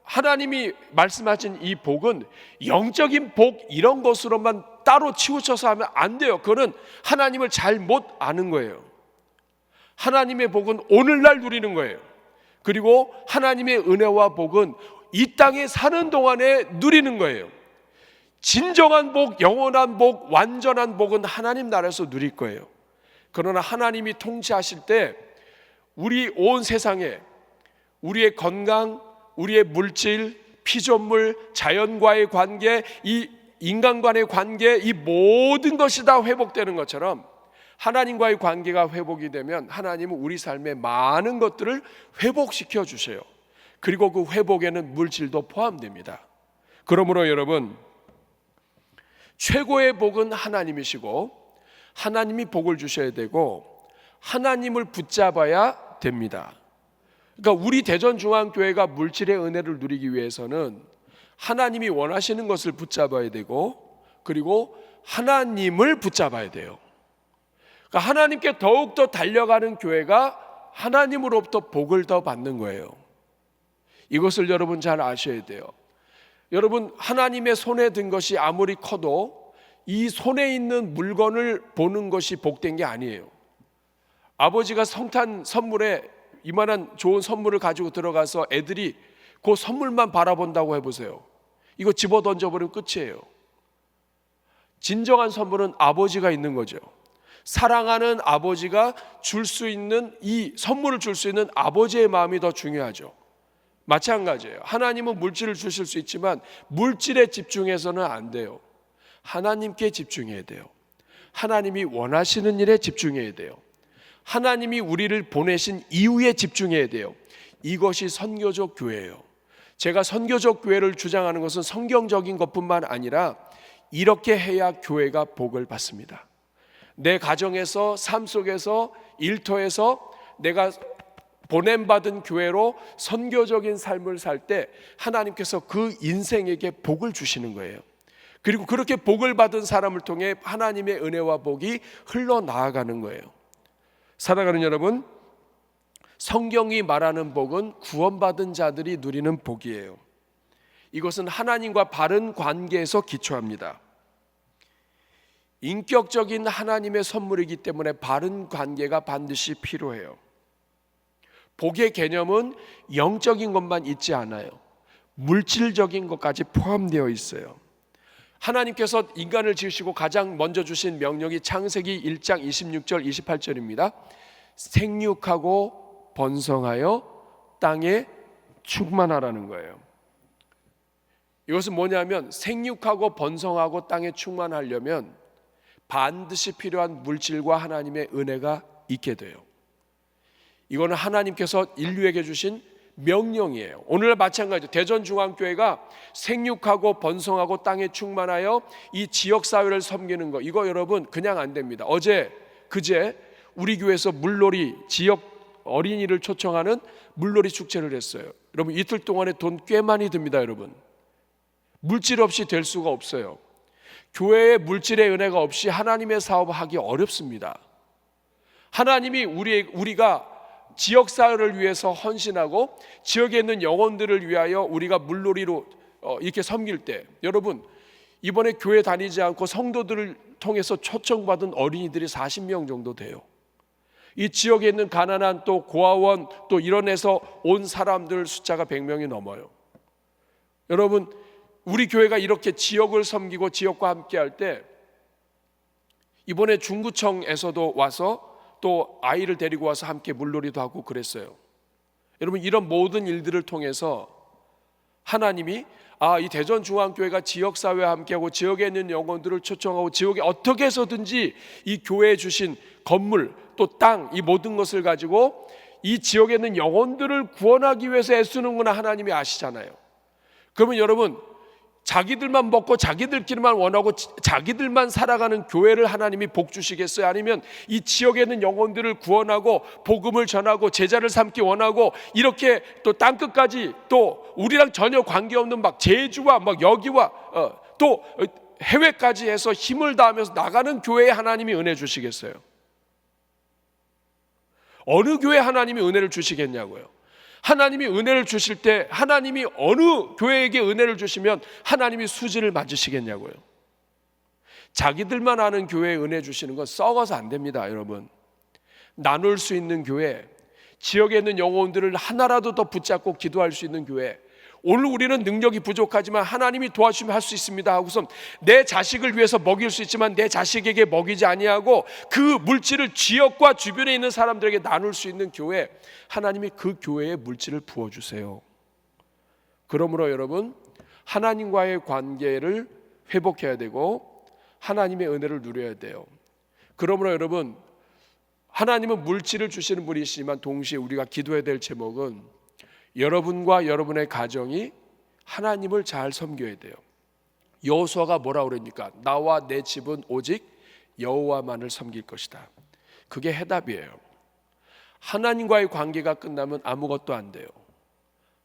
[SPEAKER 1] 하나님이 말씀하신 이 복은 영적인 복 이런 것으로만 따로 치우쳐서 하면 안 돼요. 그거는 하나님을 잘 못 아는 거예요. 하나님의 복은 오늘날 누리는 거예요. 그리고 하나님의 은혜와 복은 이 땅에 사는 동안에 누리는 거예요. 진정한 복, 영원한 복, 완전한 복은 하나님 나라에서 누릴 거예요. 그러나 하나님이 통치하실 때 우리 온 세상에 우리의 건강, 우리의 물질, 피조물, 자연과의 관계, 이 인간 간의 관계, 이 모든 것이 다 회복되는 것처럼 하나님과의 관계가 회복이 되면 하나님은 우리 삶의 많은 것들을 회복시켜 주세요. 그리고 그 회복에는 물질도 포함됩니다. 그러므로 여러분, 최고의 복은 하나님이시고 하나님이 복을 주셔야 되고 하나님을 붙잡아야 됩니다. 그러니까 우리 대전중앙교회가 물질의 은혜를 누리기 위해서는 하나님이 원하시는 것을 붙잡아야 되고 그리고 하나님을 붙잡아야 돼요. 그러니까 하나님께 더욱더 달려가는 교회가 하나님으로부터 복을 더 받는 거예요. 이것을 여러분 잘 아셔야 돼요. 여러분, 하나님의 손에 든 것이 아무리 커도 이 손에 있는 물건을 보는 것이 복된 게 아니에요. 아버지가 성탄 선물에 이만한 좋은 선물을 가지고 들어가서 애들이 그 선물만 바라본다고 해보세요. 이거 집어 던져버리면 끝이에요. 진정한 선물은 아버지가 있는 거죠. 사랑하는 아버지가 줄 수 있는 이 선물을 줄 수 있는 아버지의 마음이 더 중요하죠. 마찬가지예요. 하나님은 물질을 주실 수 있지만 물질에 집중해서는 안 돼요. 하나님께 집중해야 돼요. 하나님이 원하시는 일에 집중해야 돼요. 하나님이 우리를 보내신 이유에 집중해야 돼요. 이것이 선교적 교회예요. 제가 선교적 교회를 주장하는 것은 성경적인 것뿐만 아니라 이렇게 해야 교회가 복을 받습니다. 내 가정에서, 삶 속에서, 일터에서 내가 보냄받은 교회로 선교적인 삶을 살 때 하나님께서 그 인생에게 복을 주시는 거예요. 그리고 그렇게 복을 받은 사람을 통해 하나님의 은혜와 복이 흘러나아가는 거예요. 사랑하는 여러분, 성경이 말하는 복은 구원받은 자들이 누리는 복이에요. 이것은 하나님과 바른 관계에서 기초합니다. 인격적인 하나님의 선물이기 때문에 바른 관계가 반드시 필요해요. 복의 개념은 영적인 것만 있지 않아요. 물질적인 것까지 포함되어 있어요. 하나님께서 인간을 지으시고 가장 먼저 주신 명령이 창세기 1장 26절 28절입니다. 생육하고 번성하여 땅에 충만하라는 거예요. 이것은 뭐냐면 생육하고 번성하고 땅에 충만하려면 반드시 필요한 물질과 하나님의 은혜가 있게 돼요. 이거는 하나님께서 인류에게 주신 명령이에요. 오늘 마찬가지로 대전중앙교회가 생육하고 번성하고 땅에 충만하여 이 지역사회를 섬기는 거, 이거 여러분 그냥 안 됩니다. 그제 우리 교회에서 물놀이, 지역 어린이를 초청하는 물놀이 축제를 했어요. 여러분 이틀 동안에 돈 꽤 많이 듭니다. 여러분 물질 없이 될 수가 없어요. 교회의 물질의 은혜가 없이 하나님의 사업을 하기 어렵습니다. 하나님이 우리가 지역사회를 위해서 헌신하고 지역에 있는 영혼들을 위하여 우리가 물놀이로 이렇게 섬길 때, 여러분 이번에 교회 다니지 않고 성도들을 통해서 초청받은 어린이들이 40명 정도 돼요. 이 지역에 있는 가난한 또 고아원 또 이런 데서 온 사람들 숫자가 100명이 넘어요. 여러분 우리 교회가 이렇게 지역을 섬기고 지역과 함께 할 때, 이번에 중구청에서도 와서 또 아이를 데리고 와서 함께 물놀이도 하고 그랬어요. 여러분 이런 모든 일들을 통해서 하나님이 이 대전중앙교회가 지역사회와 함께하고 지역에 있는 영혼들을 초청하고 지역에 어떻게 해서든지 이 교회에 주신 건물 또 땅, 이 모든 것을 가지고 이 지역에 있는 영혼들을 구원하기 위해서 애쓰는구나 하나님이 아시잖아요. 그러면 여러분 자기들만 먹고 자기들끼리만 원하고 자기들만 살아가는 교회를 하나님이 복 주시겠어요? 아니면 이 지역에 있는 영혼들을 구원하고 복음을 전하고 제자를 삼기 원하고 이렇게 또 땅끝까지 또 우리랑 전혀 관계없는 막 제주와 막 여기와 또 해외까지 해서 힘을 다하면서 나가는 교회에 하나님이 은혜 주시겠어요? 어느 교회에 하나님이 은혜를 주시겠냐고요. 하나님이 은혜를 주실 때 하나님이 어느 교회에게 은혜를 주시면 하나님이 수지를 맞으시겠냐고요. 자기들만 아는 교회에 은혜 주시는 건 썩어서 안 됩니다. 여러분 나눌 수 있는 교회, 지역에 있는 영혼들을 하나라도 더 붙잡고 기도할 수 있는 교회, 오늘 우리는 능력이 부족하지만 하나님이 도와주시면 할 수 있습니다 하고서 내 자식을 위해서 먹일 수 있지만 내 자식에게 먹이지 아니하고 그 물질을 지역과 주변에 있는 사람들에게 나눌 수 있는 교회, 하나님이 그 교회에 물질을 부어주세요. 그러므로 여러분 하나님과의 관계를 회복해야 되고 하나님의 은혜를 누려야 돼요. 그러므로 여러분 하나님은 물질을 주시는 분이시지만 동시에 우리가 기도해야 될 제목은 여러분과 여러분의 가정이 하나님을 잘 섬겨야 돼요. 여호수아가 뭐라고 그러니까 나와 내 집은 오직 여호와만을 섬길 것이다. 그게 해답이에요. 하나님과의 관계가 끝나면 아무것도 안 돼요.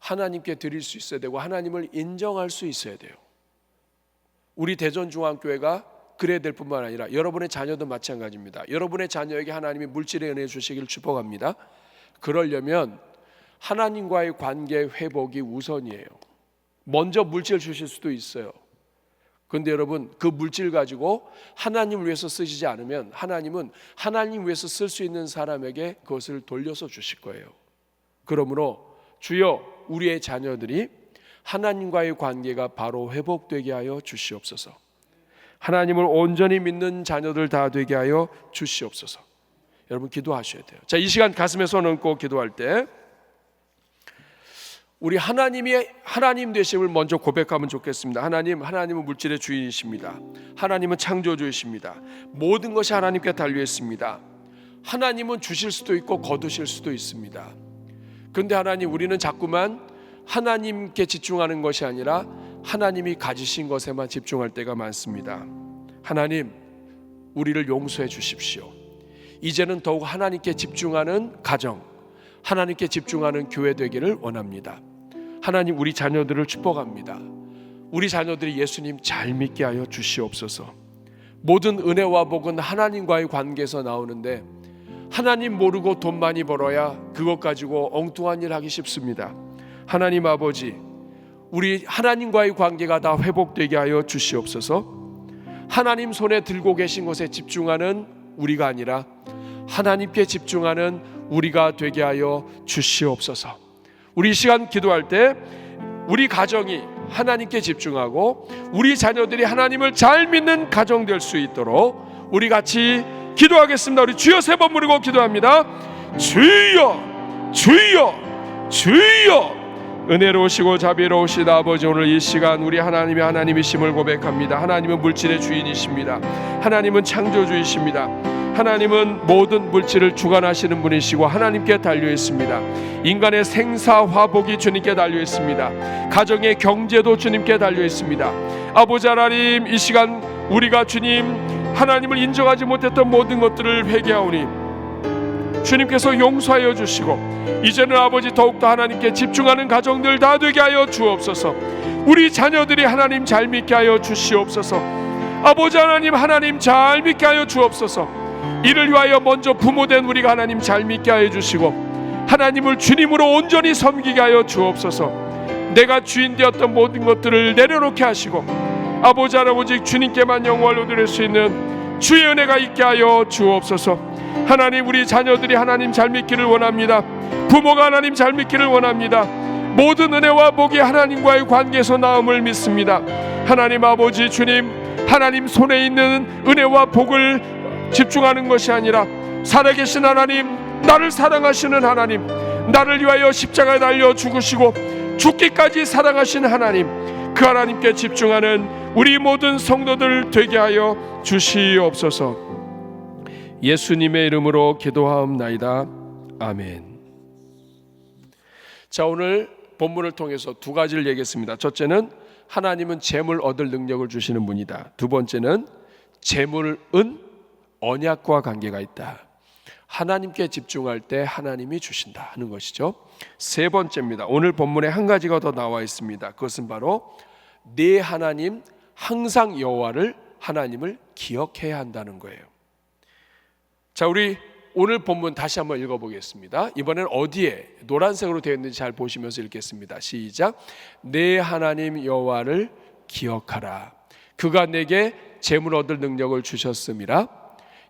[SPEAKER 1] 하나님께 드릴 수 있어야 되고 하나님을 인정할 수 있어야 돼요. 우리 대전중앙교회가 그래야 될 뿐만 아니라 여러분의 자녀도 마찬가지입니다. 여러분의 자녀에게 하나님이 물질의 은혜 주시기를 축복합니다. 그러려면 하나님과의 관계 회복이 우선이에요. 먼저 물질 주실 수도 있어요. 그런데 여러분 그 물질 가지고 하나님을 위해서 쓰시지 않으면 하나님은 하나님 위해서 쓸 수 있는 사람에게 그것을 돌려서 주실 거예요. 그러므로 주여 우리의 자녀들이 하나님과의 관계가 바로 회복되게 하여 주시옵소서. 하나님을 온전히 믿는 자녀들 다 되게 하여 주시옵소서. 여러분 기도하셔야 돼요. 자, 이 시간 가슴에 손 얹고 기도할 때 우리 하나님 되심을 먼저 고백하면 좋겠습니다. 하나님은 물질의 주인이십니다. 하나님은 창조주이십니다. 모든 것이 하나님께 달려 있습니다. 하나님은 주실 수도 있고 거두실 수도 있습니다. 그런데 하나님 우리는 자꾸만 하나님께 집중하는 것이 아니라 하나님이 가지신 것에만 집중할 때가 많습니다. 하나님 우리를 용서해 주십시오. 이제는 더욱 하나님께 집중하는 가정, 하나님께 집중하는 교회 되기를 원합니다. 하나님 우리 자녀들을 축복합니다. 우리 자녀들이 예수님 잘 믿게 하여 주시옵소서. 모든 은혜와 복은 하나님과의 관계에서 나오는데 하나님 모르고 돈 많이 벌어야 그것 가지고 엉뚱한 일 하기 쉽습니다. 하나님 아버지 우리 하나님과의 관계가 다 회복되게 하여 주시옵소서. 하나님 손에 들고 계신 것에 집중하는 우리가 아니라 하나님께 집중하는 우리가 되게 하여 주시옵소서. 우리 이 시간 기도할 때 우리 가정이 하나님께 집중하고 우리 자녀들이 하나님을 잘 믿는 가정 될 수 있도록 우리 같이 기도하겠습니다. 우리 주여 3번 부르고 기도합니다. 주여, 주여, 주여. 은혜로우시고 자비로우신 아버지, 오늘 이 시간 우리 하나님이 하나님이심을 고백합니다. 하나님은 물질의 주인이십니다. 하나님은 창조주이십니다. 하나님은 모든 물질을 주관하시는 분이시고 하나님께 달려있습니다. 인간의 생사화복이 주님께 달려있습니다. 가정의 경제도 주님께 달려있습니다. 아버지 하나님, 이 시간 우리가 주님 하나님을 인정하지 못했던 모든 것들을 회개하오니 주님께서 용서하여 주시고 이제는 아버지 더욱더 하나님께 집중하는 가정들 다 되게 하여 주옵소서. 우리 자녀들이 하나님 잘 믿게 하여 주시옵소서. 아버지 하나님, 하나님 잘 믿게 하여 주옵소서. 이를 위하여 먼저 부모된 우리가 하나님 잘 믿게 하여 주시고 하나님을 주님으로 온전히 섬기게 하여 주옵소서. 내가 주인 되었던 모든 것들을 내려놓게 하시고 아버지 할아버지 주님께만 영광을 드릴 수 있는 주의 은혜가 있게 하여 주옵소서. 하나님, 우리 자녀들이 하나님 잘 믿기를 원합니다. 부모가 하나님 잘 믿기를 원합니다. 모든 은혜와 복이 하나님과의 관계에서 나옴을 믿습니다. 하나님 아버지 주님, 하나님 손에 있는 은혜와 복을 집중하는 것이 아니라 살아계신 하나님, 나를 사랑하시는 하나님, 나를 위하여 십자가에 달려 죽으시고 죽기까지 사랑하신 하나님, 그 하나님께 집중하는 우리 모든 성도들 되게 하여 주시옵소서. 예수님의 이름으로 기도하옵나이다. 아멘. 자, 오늘 본문을 통해서 두 가지를 얘기했습니다. 첫째는 하나님은 재물 얻을 능력을 주시는 분이다. 두 번째는 재물은 언약과 관계가 있다. 하나님께 집중할 때 하나님이 주신다 하는 것이죠. 세 번째입니다. 오늘 본문에 한 가지가 더 나와 있습니다. 그것은 바로 네 하나님, 항상 여호와를 하나님을 기억해야 한다는 거예요. 자, 우리 오늘 본문 다시 한번 읽어보겠습니다. 이번엔 어디에 노란색으로 되어 있는지 잘 보시면서 읽겠습니다. 시작. 내 하나님 여호와를 기억하라. 그가 내게 재물 얻을 능력을 주셨음이라.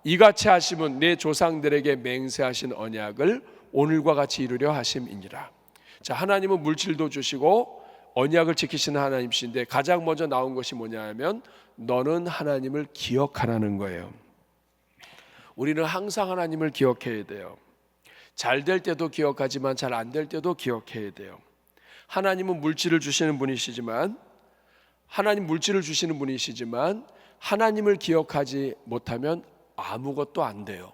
[SPEAKER 1] 이같이 하심은 내 조상들에게 맹세하신 언약을 오늘과 같이 이루려 하심이니라. 자, 하나님은 물질도 주시고 언약을 지키시는 하나님이신데 가장 먼저 나온 것이 뭐냐 하면 너는 하나님을 기억하라는 거예요. 우리는 항상 하나님을 기억해야 돼요. 잘 될 때도 기억하지만 잘 안 될 때도 기억해야 돼요. 하나님은 물질을 주시는 분이시지만 하나님을 기억하지 못하면 아무것도 안 돼요.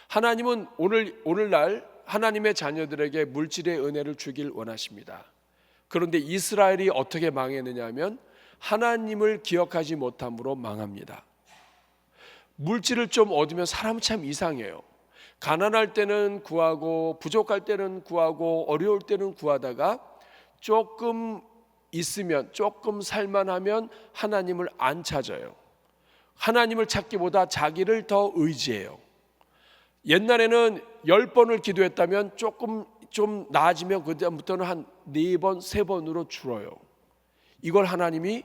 [SPEAKER 1] 하나님은 오늘날 하나님의 자녀들에게 물질의 은혜를 주길 원하십니다. 그런데 이스라엘이 어떻게 망했느냐 하면 하나님을 기억하지 못함으로 망합니다. 물질을 좀 얻으면 사람은 참 이상해요. 가난할 때는 구하고 부족할 때는 구하고 어려울 때는 구하다가 조금 있으면 조금 살만하면 하나님을 안 찾아요. 하나님을 찾기보다 자기를 더 의지해요. 옛날에는 10번을 기도했다면 조금 좀 나아지면 그다음부터는 한 4번, 3번으로 줄어요. 이걸 하나님이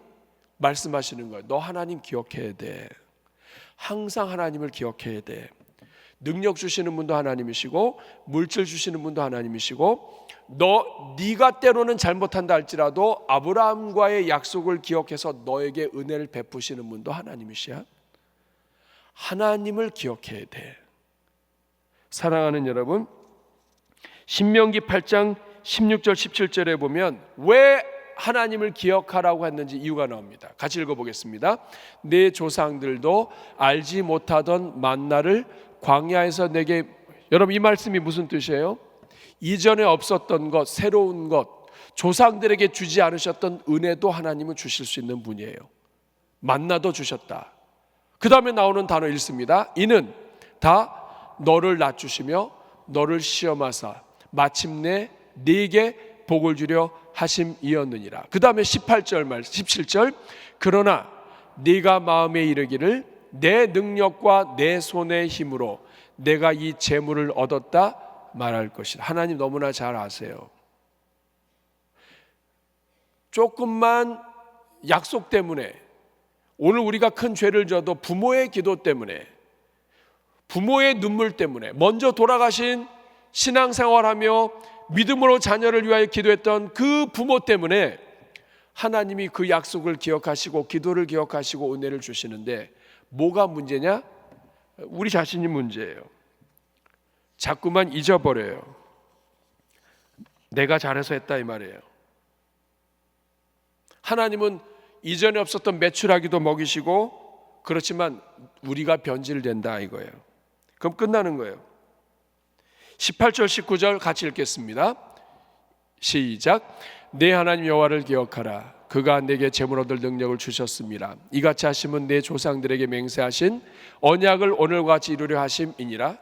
[SPEAKER 1] 말씀하시는 거예요. 너 하나님 기억해야 돼. 항상 하나님을 기억해야 돼. 능력 주시는 분도 하나님이시고 물질 주시는 분도 하나님이시고 네가 때로는 잘못한다 할지라도 아브라함과의 약속을 기억해서 너에게 은혜를 베푸시는 분도 하나님이시야. 하나님을 기억해야 돼. 사랑하는 여러분, 신명기 8장 16절 17절에 보면 왜 하나님을 기억하라고 했는지 이유가 나옵니다. 같이 읽어보겠습니다. 내 조상들도 알지 못하던 만나를 광야에서 내게. 여러분, 이 말씀이 무슨 뜻이에요? 이전에 없었던 것, 새로운 것, 조상들에게 주지 않으셨던 은혜도 하나님은 주실 수 있는 분이에요. 만나도 주셨다. 그 다음에 나오는 단어 읽습니다. 이는 다 너를 낮추시며 너를 시험하사 마침내 네게 복을 주려 하심이었느니라. 그 다음에 17절 그러나 네가 마음에 이르기를 내 능력과 내 손의 힘으로 내가 이 재물을 얻었다 말할 것이다. 하나님 너무나 잘 아세요. 조금만 약속 때문에 오늘 우리가 큰 죄를 져도 부모의 기도 때문에, 부모의 눈물 때문에, 먼저 돌아가신 신앙생활하며 믿음으로 자녀를 위하여 기도했던 그 부모 때문에 하나님이 그 약속을 기억하시고 기도를 기억하시고 은혜를 주시는데, 뭐가 문제냐? 우리 자신이 문제예요. 자꾸만 잊어버려요. 내가 잘해서 했다 이 말이에요. 하나님은 이전에 없었던 메추라기도 먹이시고, 그렇지만 우리가 변질된다 이거예요. 그럼 끝나는 거예요. 18절 19절 같이 읽겠습니다. 시작. 내 하나님 여호와를 기억하라. 그가 내게 재물 얻을 능력을 주셨습니다. 이같이 하심은 내 조상들에게 맹세하신 언약을 오늘과 같이 이루려 하심이니라.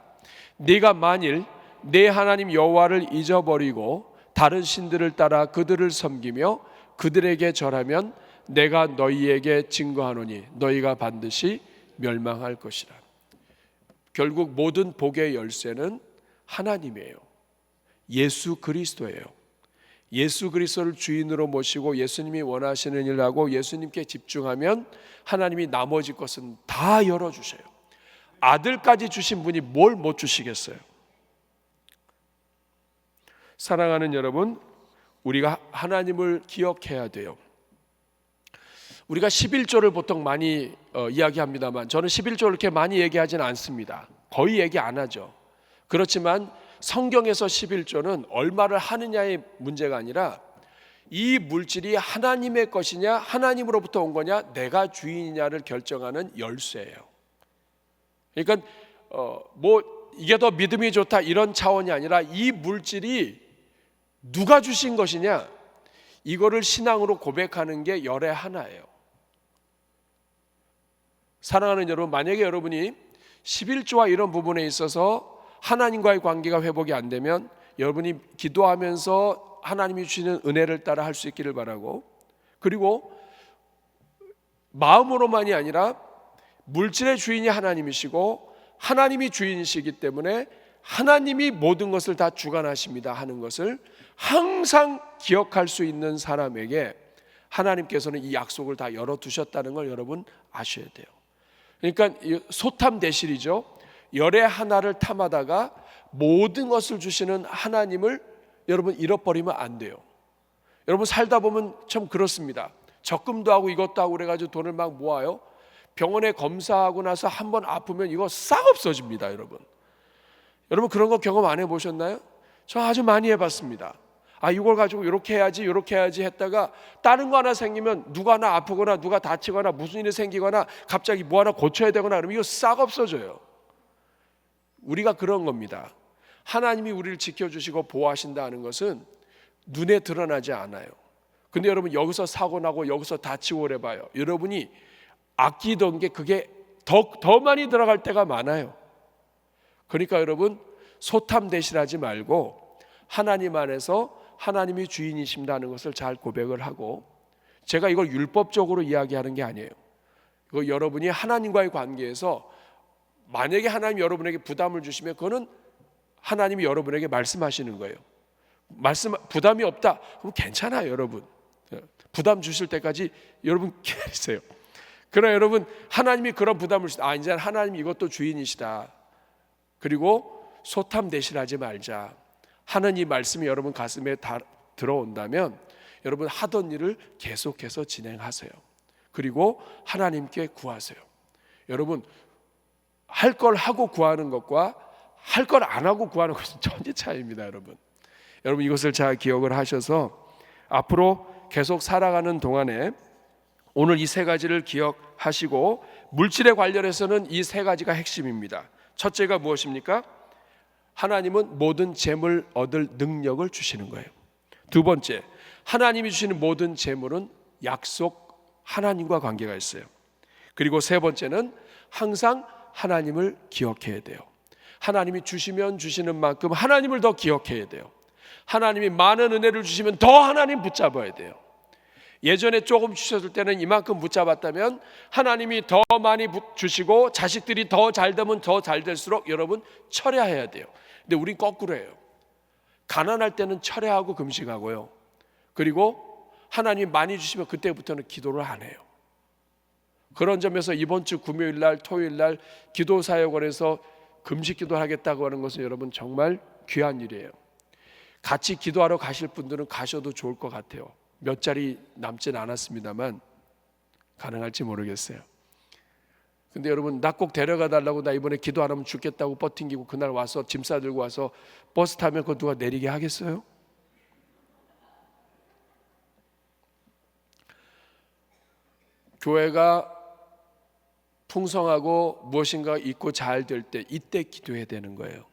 [SPEAKER 1] 네가 만일 내 하나님 여호와를 잊어버리고 다른 신들을 따라 그들을 섬기며 그들에게 절하면 내가 너희에게 증거하노니 너희가 반드시 멸망할 것이라. 결국 모든 복의 열쇠는 하나님이에요. 예수 그리스도예요. 예수 그리스도를 주인으로 모시고 예수님이 원하시는 일을 하고 예수님께 집중하면 하나님이 나머지 것은 다 열어주셔요. 아들까지 주신 분이 뭘 못 주시겠어요? 사랑하는 여러분, 우리가 하나님을 기억해야 돼요. 우리가 11조를 보통 많이 이야기합니다만, 저는 11조를 그렇게 많이 얘기하지는 않습니다. 거의 얘기 안 하죠. 그렇지만 성경에서 11조는 얼마를 하느냐의 문제가 아니라 이 물질이 하나님의 것이냐 하나님으로부터 온 거냐 내가 주인이냐를 결정하는 열쇠예요. 그러니까 이게 더 믿음이 좋다 이런 차원이 아니라 이 물질이 누가 주신 것이냐, 이거를 신앙으로 고백하는 게 열의 하나예요. 사랑하는 여러분, 만약에 여러분이 11조와 이런 부분에 있어서 하나님과의 관계가 회복이 안 되면 여러분이 기도하면서 하나님이 주시는 은혜를 따라 할 수 있기를 바라고, 그리고 마음으로만이 아니라 물질의 주인이 하나님이시고 하나님이 주인이시기 때문에 하나님이 모든 것을 다 주관하십니다 하는 것을 항상 기억할 수 있는 사람에게 하나님께서는 이 약속을 다 열어두셨다는 걸 여러분 아셔야 돼요. 그러니까 소탐대실이죠. 열의 하나를 탐하다가 모든 것을 주시는 하나님을 여러분 잃어버리면 안 돼요. 여러분 살다 보면 참 그렇습니다. 적금도 하고 이것도 하고 그래가지고 돈을 막 모아요. 병원에 검사하고 나서 한번 아프면 이거 싹 없어집니다. 여러분 그런 거 경험 안 해보셨나요? 저 아주 많이 해봤습니다. 이걸 가지고 이렇게 해야지 했다가 다른 거 하나 생기면 누가 하나 아프거나 누가 다치거나 무슨 일이 생기거나 갑자기 뭐 하나 고쳐야 되거나 그러면 이거 싹 없어져요. 우리가 그런 겁니다. 하나님이 우리를 지켜주시고 보호하신다는 것은 눈에 드러나지 않아요. 근데 여러분 여기서 사고 나고 여기서 다치고 그래봐요. 여러분이 아끼던 게 그게 더 많이 들어갈 때가 많아요. 그러니까 여러분 소탐대실하지 말고 하나님 안에서 하나님이 주인이신다는 것을 잘 고백을 하고, 제가 이걸 율법적으로 이야기하는 게 아니에요. 이거 여러분이 하나님과의 관계에서 만약에 하나님이 여러분에게 부담을 주시면 그거는 하나님이 여러분에게 말씀하시는 거예요. 부담이 없다 그럼 괜찮아요. 여러분 부담 주실 때까지 여러분 기다리세요. 그러나 여러분 하나님이 그런 부담을 주시다, 이제 하나님이 이것도 주인이시다, 그리고 소탐대실하지 말자 하는 이 말씀이 여러분 가슴에 다 들어온다면 여러분 하던 일을 계속해서 진행하세요. 그리고 하나님께 구하세요. 여러분 할 걸 하고 구하는 것과 할 걸 안 하고 구하는 것은 천지 차이입니다. 여러분 이것을 잘 기억을 하셔서 앞으로 계속 살아가는 동안에 오늘 이 세 가지를 기억하시고, 물질에 관련해서는 이 세 가지가 핵심입니다. 첫째가 무엇입니까? 하나님은 모든 재물 얻을 능력을 주시는 거예요. 두 번째, 하나님이 주시는 모든 재물은 약속 하나님과 관계가 있어요. 그리고 세 번째는 항상 하나님을 기억해야 돼요. 하나님이 주시면 주시는 만큼 하나님을 더 기억해야 돼요. 하나님이 많은 은혜를 주시면 더 하나님 붙잡아야 돼요. 예전에 조금 주셨을 때는 이만큼 붙잡았다면 하나님이 더 많이 주시고 자식들이 더 잘 되면 더 잘 될수록 여러분 철회해야 돼요. 근데 우린 거꾸로 해요. 가난할 때는 철회하고 금식하고요. 그리고 하나님이 많이 주시면 그때부터는 기도를 안 해요. 그런 점에서 이번 주 금요일 날, 토요일 날 기도사역원에서 금식 기도하겠다고 하는 것은 여러분 정말 귀한 일이에요. 같이 기도하러 가실 분들은 가셔도 좋을 것 같아요. 몇 자리 남진 않았습니다만 가능할지 모르겠어요. 근데 여러분, 나 꼭 데려가 달라고, 나 이번에 기도 안 하면 죽겠다고 버팅기고 그날 와서 짐 싸들고 와서 버스 타면 그거 누가 내리게 하겠어요? 교회가 풍성하고 무엇인가 있고 잘 될 때, 이때 기도해야 되는 거예요.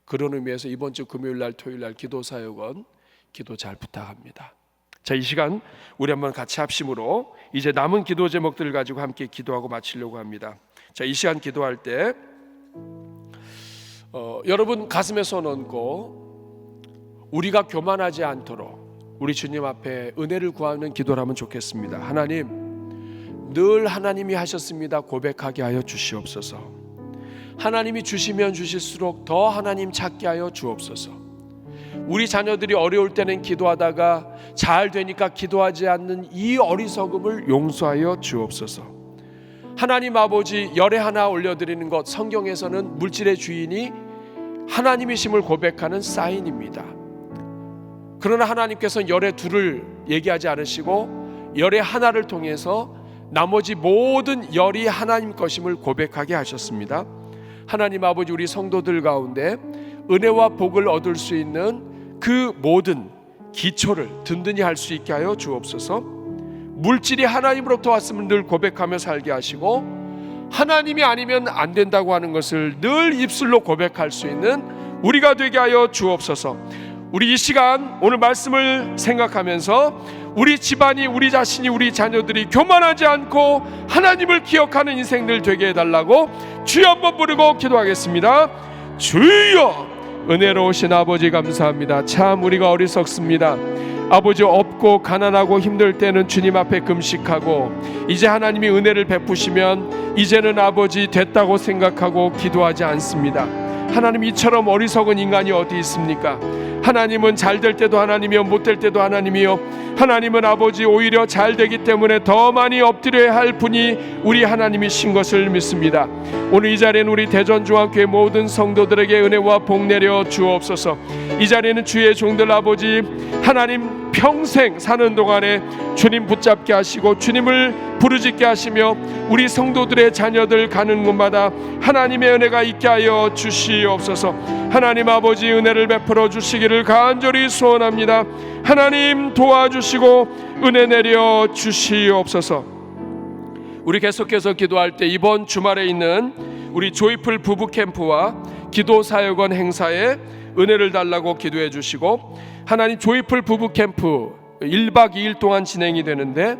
[SPEAKER 1] 그런 의미에서 이번 주 금요일 날, 토요일 날 기도사역원 기도 잘 부탁합니다. 자, 이 시간 우리 한번 같이 합심으로 이제 남은 기도 제목들을 가지고 함께 기도하고 마치려고 합니다. 자, 이 시간 기도할 때 여러분 가슴에 손 얹고 우리가 교만하지 않도록 우리 주님 앞에 은혜를 구하는 기도를 하면 좋겠습니다. 하나님, 늘 하나님이 하셨습니다 고백하게 하여 주시옵소서. 하나님이 주시면 주실수록 더 하나님 찾게 하여 주옵소서. 우리 자녀들이 어려울 때는 기도하다가 잘 되니까 기도하지 않는 이 어리석음을 용서하여 주옵소서. 하나님 아버지, 열에 하나 올려드리는 것, 성경에서는 물질의 주인이 하나님이심을 고백하는 사인입니다. 그러나 하나님께서는 열의 둘을 얘기하지 않으시고 열의 하나를 통해서 나머지 모든 열이 하나님 것임을 고백하게 하셨습니다. 하나님 아버지, 우리 성도들 가운데 은혜와 복을 얻을 수 있는 그 모든 기초를 든든히 할 수 있게 하여 주옵소서. 물질이 하나님으로부터 왔음을 늘 고백하며 살게 하시고, 하나님이 아니면 안 된다고 하는 것을 늘 입술로 고백할 수 있는 우리가 되게 하여 주옵소서. 우리 이 시간 오늘 말씀을 생각하면서 우리 집안이, 우리 자신이, 우리 자녀들이 교만하지 않고 하나님을 기억하는 인생들 되게 해달라고 주여 한번 부르고 기도하겠습니다. 주여! 은혜로우신 아버지 감사합니다. 참 우리가 어리석습니다. 아버지, 없고 가난하고 힘들 때는 주님 앞에 금식하고, 이제 하나님이 은혜를 베푸시면 이제는 아버지 됐다고 생각하고 기도하지 않습니다. 하나님, 이처럼 어리석은 인간이 어디 있습니까? 하나님은 잘 될 때도 하나님이요, 못 될 때도 하나님이요. 하나님은 아버지 오히려 잘 되기 때문에 더 많이 엎드려야 할 분이 우리 하나님이신 것을 믿습니다. 오늘 이 자리에는 우리 대전중앙교회 모든 성도들에게 은혜와 복 내려 주옵소서. 이 자리에는 주의 종들 아버지 하나님 평생 사는 동안에 주님 붙잡게 하시고 주님을 부르짖게 하시며 우리 성도들의 자녀들 가는 곳마다 하나님의 은혜가 있게 하여 주시옵소서. 하나님 아버지 은혜를 베풀어 주시기를 간절히 소원합니다. 하나님 도와주시고 은혜 내려 주시옵소서. 우리 계속해서 기도할 때 이번 주말에 있는 우리 조이풀 부부 캠프와 기도사역원 행사에 은혜를 달라고 기도해 주시고, 하나님 조이풀 부부 캠프 1박 2일 동안 진행이 되는데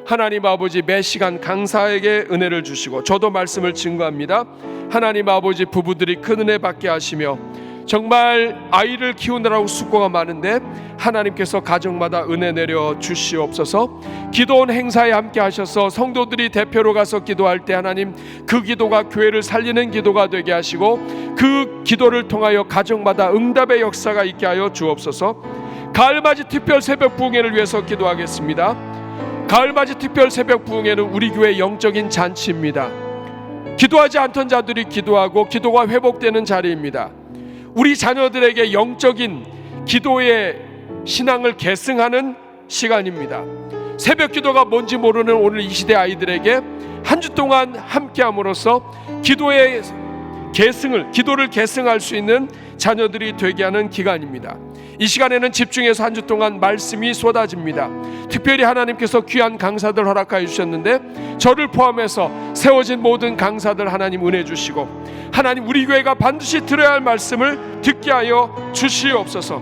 [SPEAKER 1] 하나님 아버지 매 시간 강사에게 은혜를 주시고, 저도 말씀을 증거합니다. 하나님 아버지 부부들이 큰 은혜 받게 하시며, 정말 아이를 키우느라고 수고가 많은데 하나님께서 가정마다 은혜 내려 주시옵소서. 기도원 행사에 함께 하셔서 성도들이 대표로 가서 기도할 때 하나님 그 기도가 교회를 살리는 기도가 되게 하시고, 그 기도를 통하여 가정마다 응답의 역사가 있게 하여 주옵소서. 가을맞이 특별 새벽 부흥회를 위해서 기도하겠습니다. 가을맞이 특별 새벽 부흥회는 우리 교회 영적인 잔치입니다. 기도하지 않던 자들이 기도하고 기도가 회복되는 자리입니다. 우리 자녀들에게 영적인 기도의 신앙을 계승하는 시간입니다. 새벽 기도가 뭔지 모르는 오늘 이 시대 아이들에게 한 주 동안 함께함으로써 기도의 계승을, 기도를 계승할 수 있는 자녀들이 되게 하는 기간입니다. 이 시간에는 집중해서 한 주 동안 말씀이 쏟아집니다. 특별히 하나님께서 귀한 강사들 허락하여 주셨는데 저를 포함해서 세워진 모든 강사들 하나님 은혜 주시고, 하나님 우리 교회가 반드시 들어야 할 말씀을 듣게 하여 주시옵소서.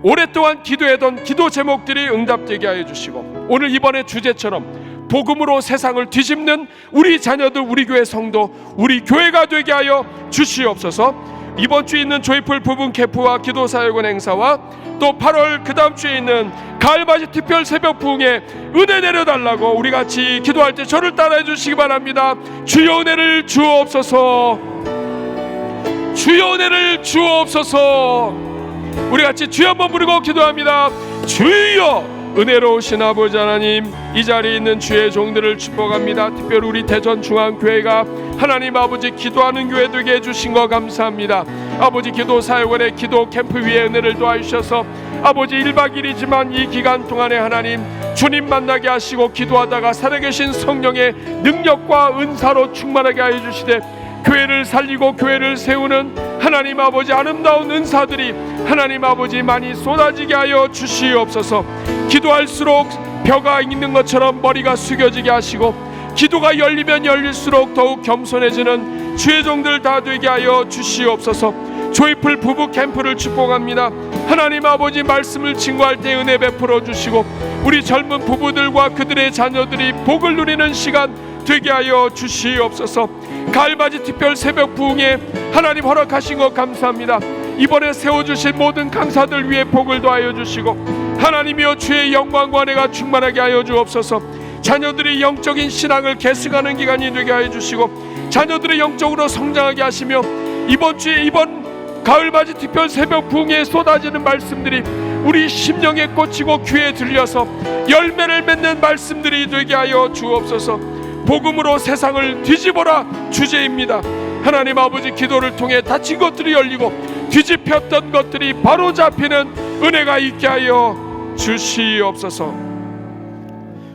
[SPEAKER 1] 오랫동안 기도했던 기도 제목들이 응답되게 하여 주시고, 오늘 이번에 주제처럼 복음으로 세상을 뒤집는 우리 자녀들, 우리 교회 성도, 우리 교회가 되게 하여 주시옵소서. 이번 주에 있는 조이풀 부분 캠프와 기도사역원 행사와 또 8월 그 다음 주에 있는 가을맞이 특별 새벽 부흥에 은혜 내려달라고 우리 같이 기도할 때 저를 따라해 주시기 바랍니다. 주여 은혜를 주옵소서. 주여 은혜를 주옵소서. 우리 같이 주여 한번 부르고 기도합니다. 주여 은혜로우신 아버지 하나님, 이 자리에 있는 주의 종들을 축복합니다. 특별히 우리 대전중앙교회가 하나님 아버지 기도하는 교회 되게 해주신 거 감사합니다. 아버지 기도 사역원의 기도 캠프 위에 은혜를 도와주셔서 아버지 1박 2일이지만 이 기간 동안에 하나님 주님 만나게 하시고 기도하다가 살아계신 성령의 능력과 은사로 충만하게 하여 주시되 교회를 살리고 교회를 세우는 하나님 아버지 아름다운 은사들이 하나님 아버지 많이 쏟아지게 하여 주시옵소서. 기도할수록 벼가 있는 것처럼 머리가 숙여지게 하시고 기도가 열리면 열릴수록 더욱 겸손해지는 주의 종들 다 되게 하여 주시옵소서. 조이풀 부부 캠프를 축복합니다. 하나님 아버지 말씀을 증거할 때 은혜 베풀어 주시고 우리 젊은 부부들과 그들의 자녀들이 복을 누리는 시간 되게 하여 주시옵소서. 가을맞이 특별 새벽 부흥에 하나님 허락하신 것 감사합니다. 이번에 세워주신 모든 강사들 위해 복을 더하여 주시고 하나님이여 주의 영광과 은혜가 충만하게 하여 주옵소서. 자녀들이 영적인 신앙을 계승하는 기간이 되게 하여 주시고 자녀들의 영적으로 성장하게 하시며 이번 주에 이번 가을맞이 특별 새벽 부흥에 쏟아지는 말씀들이 우리 심령에 꽂히고 귀에 들려서 열매를 맺는 말씀들이 되게 하여 주옵소서. 복음으로 세상을 뒤집어라 주제입니다. 하나님 아버지 기도를 통해 닫힌 것들이 열리고 뒤집혔던 것들이 바로 잡히는 은혜가 있게 하여 주시옵소서.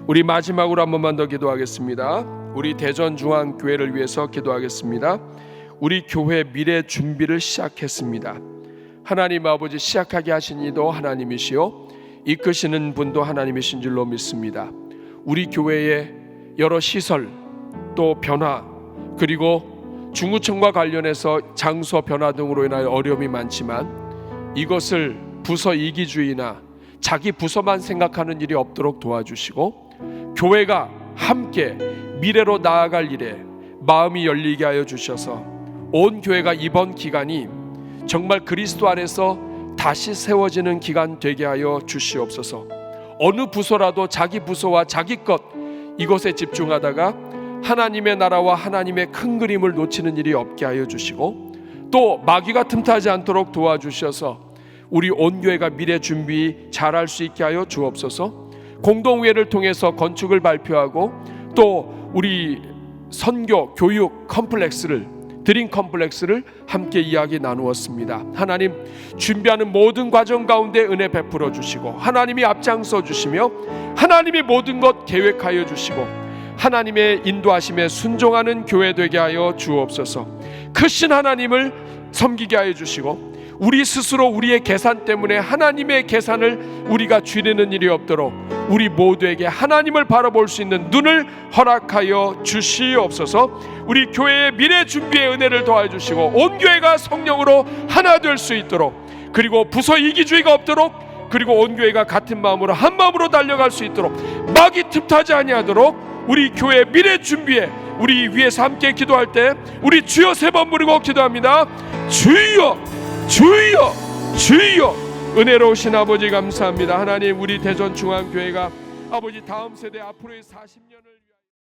[SPEAKER 1] 우리 마지막으로 한 번만 더 기도하겠습니다. 우리 대전중앙교회를 위해서 기도하겠습니다. 우리 교회 미래 준비를 시작했습니다. 하나님 아버지 시작하게 하신 이도 하나님이시요 이끄시는 분도 하나님이신 줄로 믿습니다. 우리 교회의 여러 시설 또 변화 그리고 중구청과 관련해서 장소 변화 등으로 인하여 어려움이 많지만 이것을 부서 이기주의나 자기 부서만 생각하는 일이 없도록 도와주시고 교회가 함께 미래로 나아갈 일에 마음이 열리게 하여 주셔서 온 교회가 이번 기간이 정말 그리스도 안에서 다시 세워지는 기간 되게 하여 주시옵소서. 어느 부서라도 자기 부서와 자기 것 이것에 집중하다가 하나님의 나라와 하나님의 큰 그림을 놓치는 일이 없게 하여 주시고 또 마귀가 틈타지 않도록 도와주셔서 우리 온 교회가 미래 준비 잘할 수 있게 하여 주옵소서. 공동회를 통해서 건축을 발표하고 또 우리 선교 교육 컴플렉스를 드림 컴플렉스를 함께 이야기 나누었습니다. 하나님 준비하는 모든 과정 가운데 은혜 베풀어 주시고 하나님이 앞장서 주시며 하나님이 모든 것 계획하여 주시고 하나님의 인도하심에 순종하는 교회 되게 하여 주옵소서. 크신 하나님을 섬기게 하여 주시고 우리 스스로 우리의 계산 때문에 하나님의 계산을 우리가 줄이는 일이 없도록 우리 모두에게 하나님을 바라볼 수 있는 눈을 허락하여 주시옵소서. 우리 교회의 미래 준비의 은혜를 더하여 주시고 온 교회가 성령으로 하나 될 수 있도록 그리고 부서 이기주의가 없도록 그리고 온 교회가 같은 마음으로 한 마음으로 달려갈 수 있도록 마귀 틈타지 아니하도록 우리 교회 미래 준비에 우리 위에서 함께 기도할 때 우리 주여 3번 부르고 기도합니다. 주여 주여 주여. 은혜로우신 아버지 감사합니다. 하나님 우리 대전중앙교회가 아버지 다음 세대 앞으로의 40년을